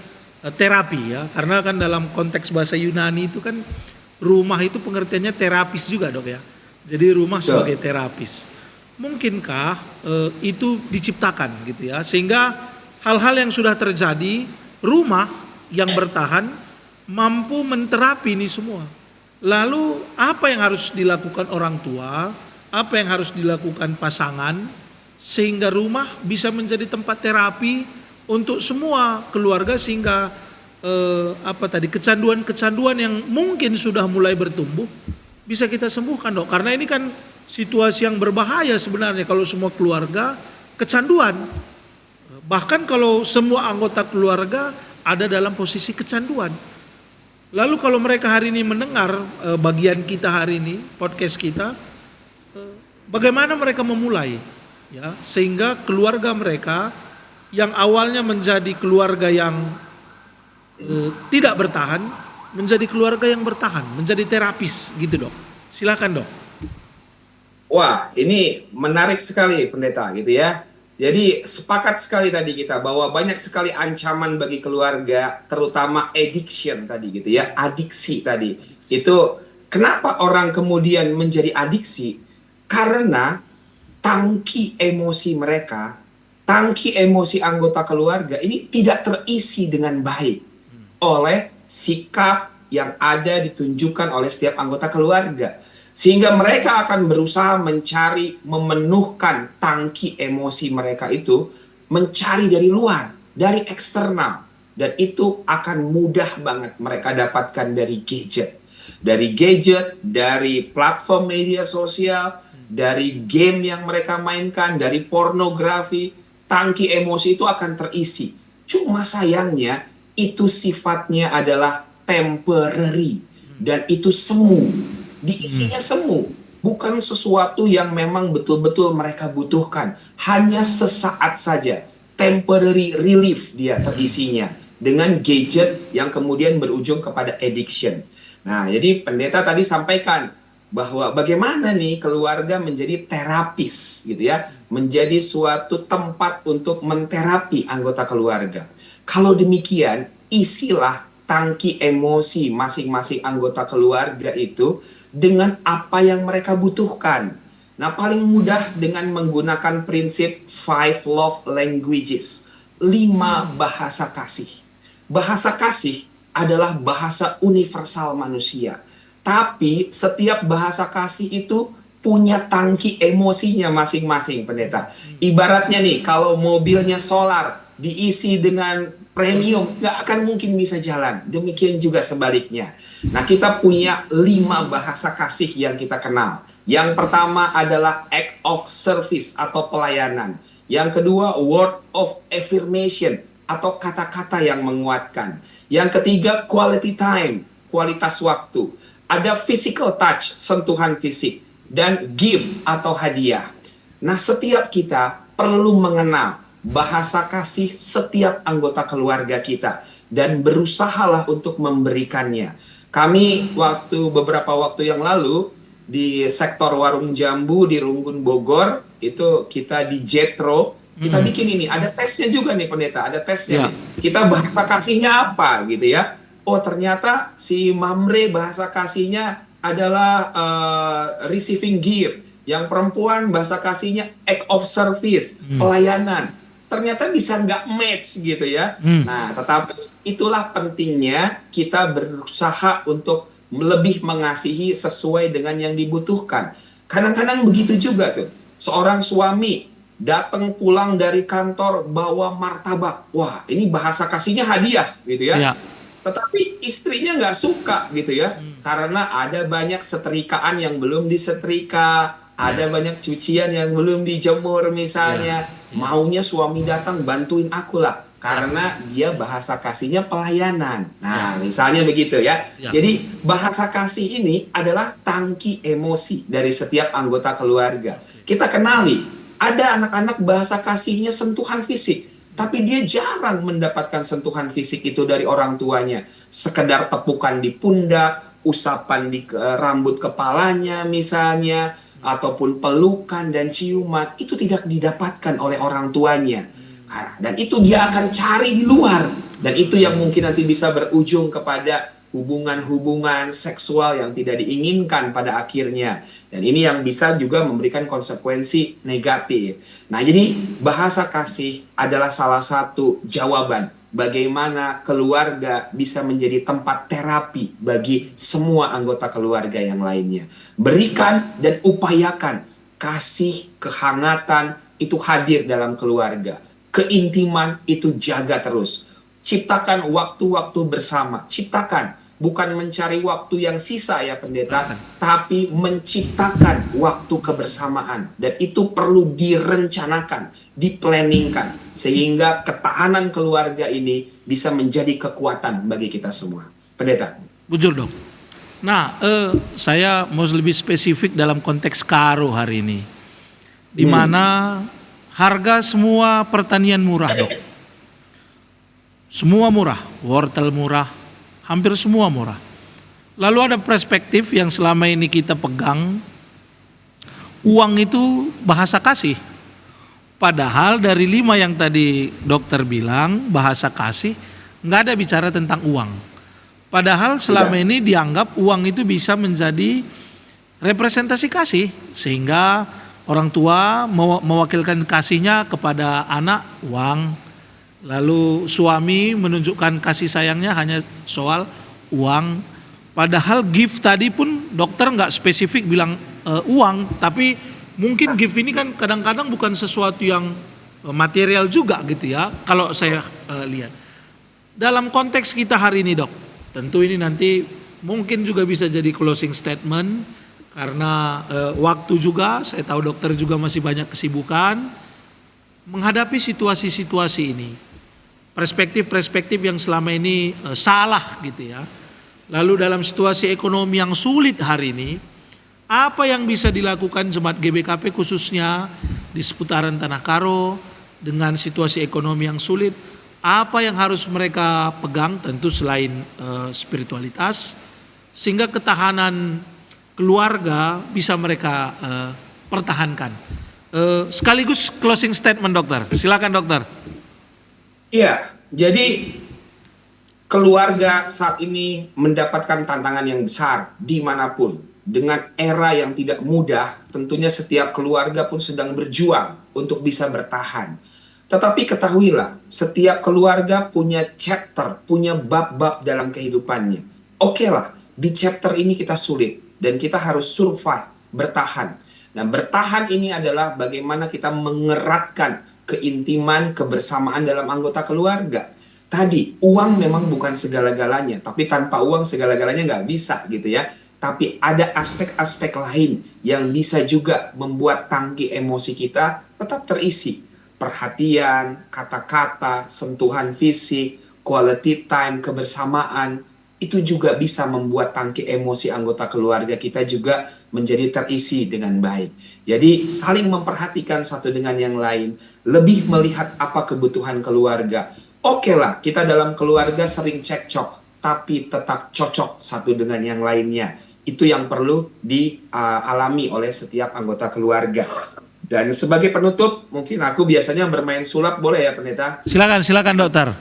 terapi ya? Karena kan dalam konteks bahasa Yunani itu kan rumah itu pengertiannya terapis juga dok ya. Jadi rumah sebagai terapis. Mungkinkah itu diciptakan gitu ya, sehingga hal-hal yang sudah terjadi, rumah yang bertahan mampu menterapi ini semua. Lalu apa yang harus dilakukan orang tua, apa yang harus dilakukan pasangan, sehingga rumah bisa menjadi tempat terapi untuk semua keluarga, sehingga kecanduan-kecanduan yang mungkin sudah mulai bertumbuh bisa kita sembuhkan dok. Karena ini kan situasi yang berbahaya sebenarnya kalau semua keluarga kecanduan. Bahkan kalau semua anggota keluarga ada dalam posisi kecanduan. Lalu kalau mereka hari ini mendengar bagian kita hari ini, podcast kita, bagaimana mereka memulai ya, sehingga keluarga mereka yang awalnya menjadi keluarga yang tidak bertahan menjadi keluarga yang bertahan, menjadi terapis gitu dok. Silakan dok. Wah, ini menarik sekali pendeta gitu ya. Jadi sepakat sekali tadi kita bahwa banyak sekali ancaman bagi keluarga, terutama addiction tadi gitu ya, adiksi tadi. Itu kenapa orang kemudian menjadi adiksi? Karena tangki emosi mereka, tangki emosi anggota keluarga ini tidak terisi dengan baik oleh sikap yang ada ditunjukkan oleh setiap anggota keluarga. Sehingga mereka akan berusaha mencari, memenuhkan tangki emosi mereka itu, mencari dari luar, dari eksternal. Dan itu akan mudah banget mereka dapatkan dari gadget. Dari platform media sosial, dari game yang mereka mainkan, dari pornografi, tangki emosi itu akan terisi. Cuma sayangnya, itu sifatnya adalah temporary. Dan itu semu. Diisinya semu, bukan sesuatu yang memang betul-betul mereka butuhkan. Hanya sesaat saja, temporary relief dia terisinya dengan gadget yang kemudian berujung kepada addiction. Nah, jadi pendeta tadi sampaikan bahwa bagaimana nih keluarga menjadi terapis gitu ya, menjadi suatu tempat untuk menterapi anggota keluarga. Kalau demikian, isilah tangki emosi masing-masing anggota keluarga itu dengan apa yang mereka butuhkan. Nah, paling mudah dengan menggunakan prinsip 5 love languages, 5 bahasa kasih. Bahasa kasih adalah bahasa universal manusia. Tapi setiap bahasa kasih itu punya tangki emosinya masing-masing, pendeta. Ibaratnya nih, kalau mobilnya solar diisi dengan premium, nggak akan mungkin bisa jalan. Demikian juga sebaliknya. Nah, kita punya 5 bahasa kasih yang kita kenal. Yang pertama adalah act of service atau pelayanan. Yang kedua, word of affirmation atau kata-kata yang menguatkan. Yang ketiga, quality time, kualitas waktu. Ada physical touch, sentuhan fisik. Dan gift atau hadiah. Nah, setiap kita perlu mengenal bahasa kasih setiap anggota keluarga kita dan berusahalah untuk memberikannya. Kami beberapa waktu yang lalu di sektor Warung Jambu di Runggun Bogor itu kita di Jetro, kita bikin ini, ada tesnya juga nih pendeta, ada tesnya nih. Kita bahasa kasihnya apa gitu ya. Oh ternyata si Mamre bahasa kasihnya adalah receiving gift. Yang perempuan bahasa kasihnya act of service, pelayanan. Ternyata bisa nggak match gitu ya. Nah, tetapi itulah pentingnya kita berusaha untuk lebih mengasihi sesuai dengan yang dibutuhkan. Kadang-kadang begitu juga tuh. Seorang suami datang pulang dari kantor bawa martabak. Wah, ini bahasa kasihnya hadiah gitu ya. Tetapi istrinya nggak suka gitu ya. Karena ada banyak setrikaan yang belum disetrika, ada banyak cucian yang belum dijemur misalnya. Maunya suami datang bantuin aku lah. Karena dia bahasa kasihnya pelayanan. Nah, misalnya begitu ya. Jadi bahasa kasih ini adalah tangki emosi dari setiap anggota keluarga. Kita kenali, ada anak-anak bahasa kasihnya sentuhan fisik. Tapi dia jarang mendapatkan sentuhan fisik itu dari orang tuanya. Sekedar tepukan di pundak, usapan di rambut kepalanya misalnya, ataupun pelukan dan ciuman, itu tidak didapatkan oleh orang tuanya. Dan itu dia akan cari di luar. Dan itu yang mungkin nanti bisa berujung kepada hubungan-hubungan seksual yang tidak diinginkan pada akhirnya. Dan ini yang bisa juga memberikan konsekuensi negatif. Nah, jadi bahasa kasih adalah salah satu jawaban bagaimana keluarga bisa menjadi tempat terapi bagi semua anggota keluarga yang lainnya. Berikan dan upayakan kasih, kehangatan itu hadir dalam keluarga. Keintiman itu jaga terus. Ciptakan waktu-waktu bersama. Ciptakan. Bukan mencari waktu yang sisa ya pendeta, tapi menciptakan waktu kebersamaan. Dan itu perlu direncanakan, diplanningkan, sehingga ketahanan keluarga ini bisa menjadi kekuatan bagi kita semua. Pendeta. Bujur dong. Nah, saya mau lebih spesifik dalam konteks Karo hari ini. Di mana harga semua pertanian murah, Dok. Semua murah, wortel murah, hampir semua murah. Lalu ada perspektif yang selama ini kita pegang, uang itu bahasa kasih. Padahal dari 5 yang tadi dokter bilang, bahasa kasih, nggak ada bicara tentang uang. Padahal selama ini dianggap uang itu bisa menjadi representasi kasih. Sehingga orang tua mewakilkan kasihnya kepada anak, uang. Lalu suami menunjukkan kasih sayangnya hanya soal uang. Padahal gift tadi pun dokter nggak spesifik bilang uang, tapi mungkin gift ini kan kadang-kadang bukan sesuatu yang material juga gitu ya. Kalau saya lihat dalam konteks kita hari ini, Dok, tentu ini nanti mungkin juga bisa jadi closing statement karena waktu juga. Saya tahu dokter juga masih banyak kesibukan menghadapi situasi-situasi ini. Perspektif-perspektif yang selama ini salah gitu ya. Lalu dalam situasi ekonomi yang sulit hari ini, apa yang bisa dilakukan jemaat GBKP khususnya di seputaran Tanah Karo dengan situasi ekonomi yang sulit? Apa yang harus mereka pegang tentu selain spiritualitas, sehingga ketahanan keluarga bisa mereka pertahankan. Sekaligus closing statement dokter, silakan dokter. Iya, jadi keluarga saat ini mendapatkan tantangan yang besar dimanapun. Dengan era yang tidak mudah, tentunya setiap keluarga pun sedang berjuang untuk bisa bertahan. Tetapi ketahuilah, setiap keluarga punya chapter, punya bab-bab dalam kehidupannya. Oke lah, di chapter ini kita sulit, dan kita harus survive, bertahan. Nah, bertahan ini adalah bagaimana kita mengeratkan keintiman, kebersamaan dalam anggota keluarga. Tadi, uang memang bukan segala-galanya, tapi tanpa uang segala-galanya nggak bisa gitu ya. Tapi ada aspek-aspek lain yang bisa juga membuat tangki emosi kita tetap terisi. Perhatian, kata-kata, sentuhan fisik, quality time, kebersamaan, itu juga bisa membuat tangki emosi anggota keluarga kita juga menjadi terisi dengan baik. Jadi saling memperhatikan satu dengan yang lain, lebih melihat apa kebutuhan keluarga. Oke lah, kita dalam keluarga sering cekcok, tapi tetap cocok satu dengan yang lainnya. Itu yang perlu dialami oleh setiap anggota keluarga. Dan sebagai penutup, mungkin aku biasanya bermain sulap, boleh ya pendeta? Silakan dokter.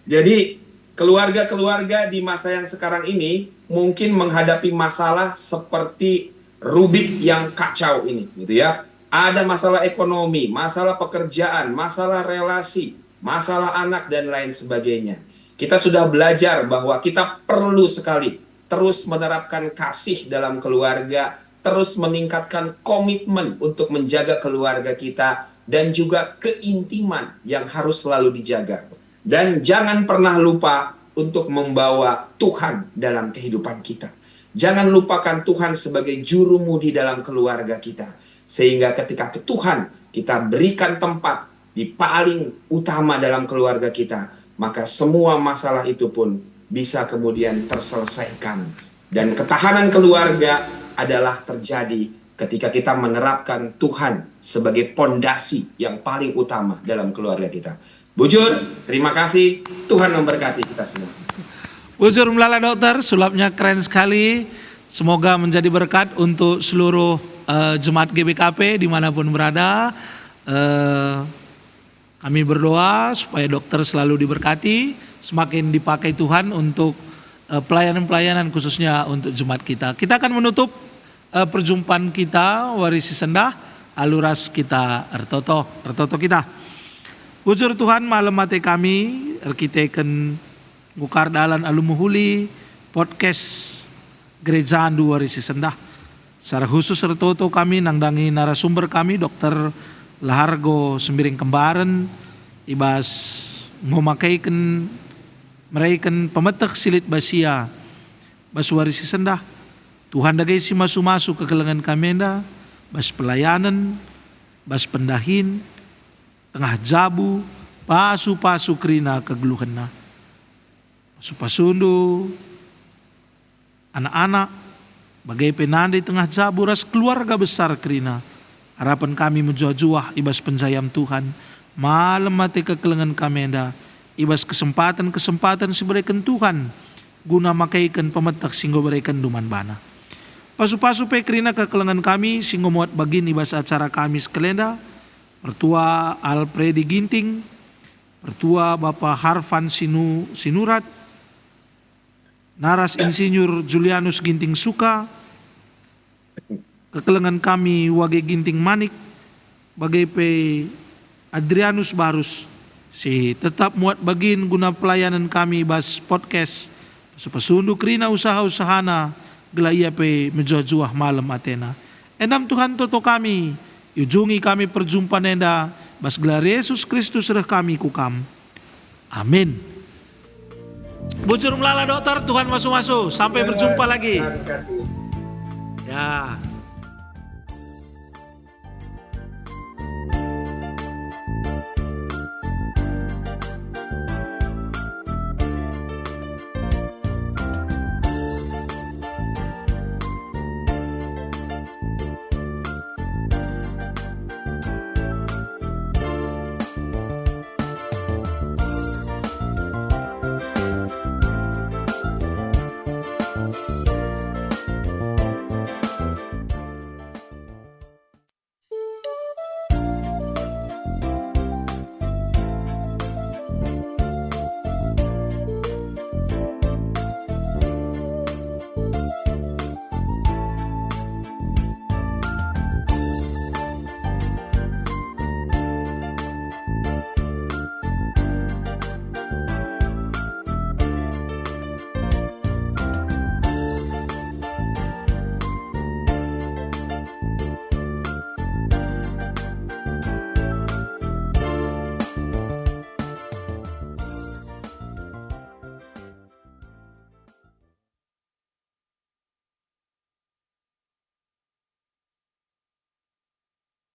Jadi keluarga-keluarga di masa yang sekarang ini mungkin menghadapi masalah seperti Rubik yang kacau ini, gitu ya. Ada masalah ekonomi, masalah pekerjaan, masalah relasi, masalah anak, dan lain sebagainya. Kita sudah belajar bahwa kita perlu sekali terus menerapkan kasih dalam keluarga, terus meningkatkan komitmen untuk menjaga keluarga kita, dan juga keintiman yang harus selalu dijaga. Dan jangan pernah lupa untuk membawa Tuhan dalam kehidupan kita. Jangan lupakan Tuhan sebagai jurumudi dalam keluarga kita. Sehingga ketika ke Tuhan kita berikan tempat di paling utama dalam keluarga kita, maka semua masalah itu pun bisa kemudian terselesaikan. Dan ketahanan keluarga adalah terjadi ketika kita menerapkan Tuhan sebagai pondasi yang paling utama dalam keluarga kita. Bujur, terima kasih. Tuhan memberkati kita semua. Bujur melala dokter, sulapnya keren sekali. Semoga menjadi berkat untuk seluruh jemaat GBKP dimanapun berada. Kami berdoa supaya dokter selalu diberkati, semakin dipakai Tuhan untuk pelayanan-pelayanan khususnya untuk jemaat kita. Kita akan menutup perjumpaan kita warisi sendah aluras kita ertoto kita. Bujur Tuhan malam mati kami erkiteken ngukar dalan alumuhuli podcast Gereja Andu warisi sendah. Secara khusus ertoto kami nangdangi narasumber kami Dr. Lahargo Sembiring Kembaran ibas memakaikan meraikan pemetek silit basia baswarisi sendah. Tuhan dagay si masu-masu ke kelengan kamenda, bas pelayanan, bas pendahin, tengah jabu, pasu-pasu krina kegeluhan na. Pasu-pasundu, anak-anak, bagai penandai tengah jabu ras keluarga besar krina. Harapan kami menjuah-juah ibas penjayam Tuhan, malam mati ke kelengan kamenda, ibas kesempatan-kesempatan si berikan Tuhan, guna makaikan pemetak singgo berikan duman bana. Pasu-pasu pe krina ke kelengan kami singgo muat bagin ibas acara kami sekelenda, Pertua Alpredi Ginting, Pertua Bapak Harvan Sinurat, Naras Insinyur Julianus Ginting Suka, kekelengan kami Wage Ginting Manik, bagai pe Adrianus Barus, si tetap muat bagin guna pelayanan kami bas podcast, pasu-pasundu krina usaha-usahana, gelaya pe menjuah-juah malam Athena. Endam Tuhan toto kami, ujungi kami perjumpaan enda, bas gelar Yesus Kristus reh kami kukam. Amin. Bujur melala dokter, Tuhan masuk-masuk. Sampai berjumpa lagi. Ya.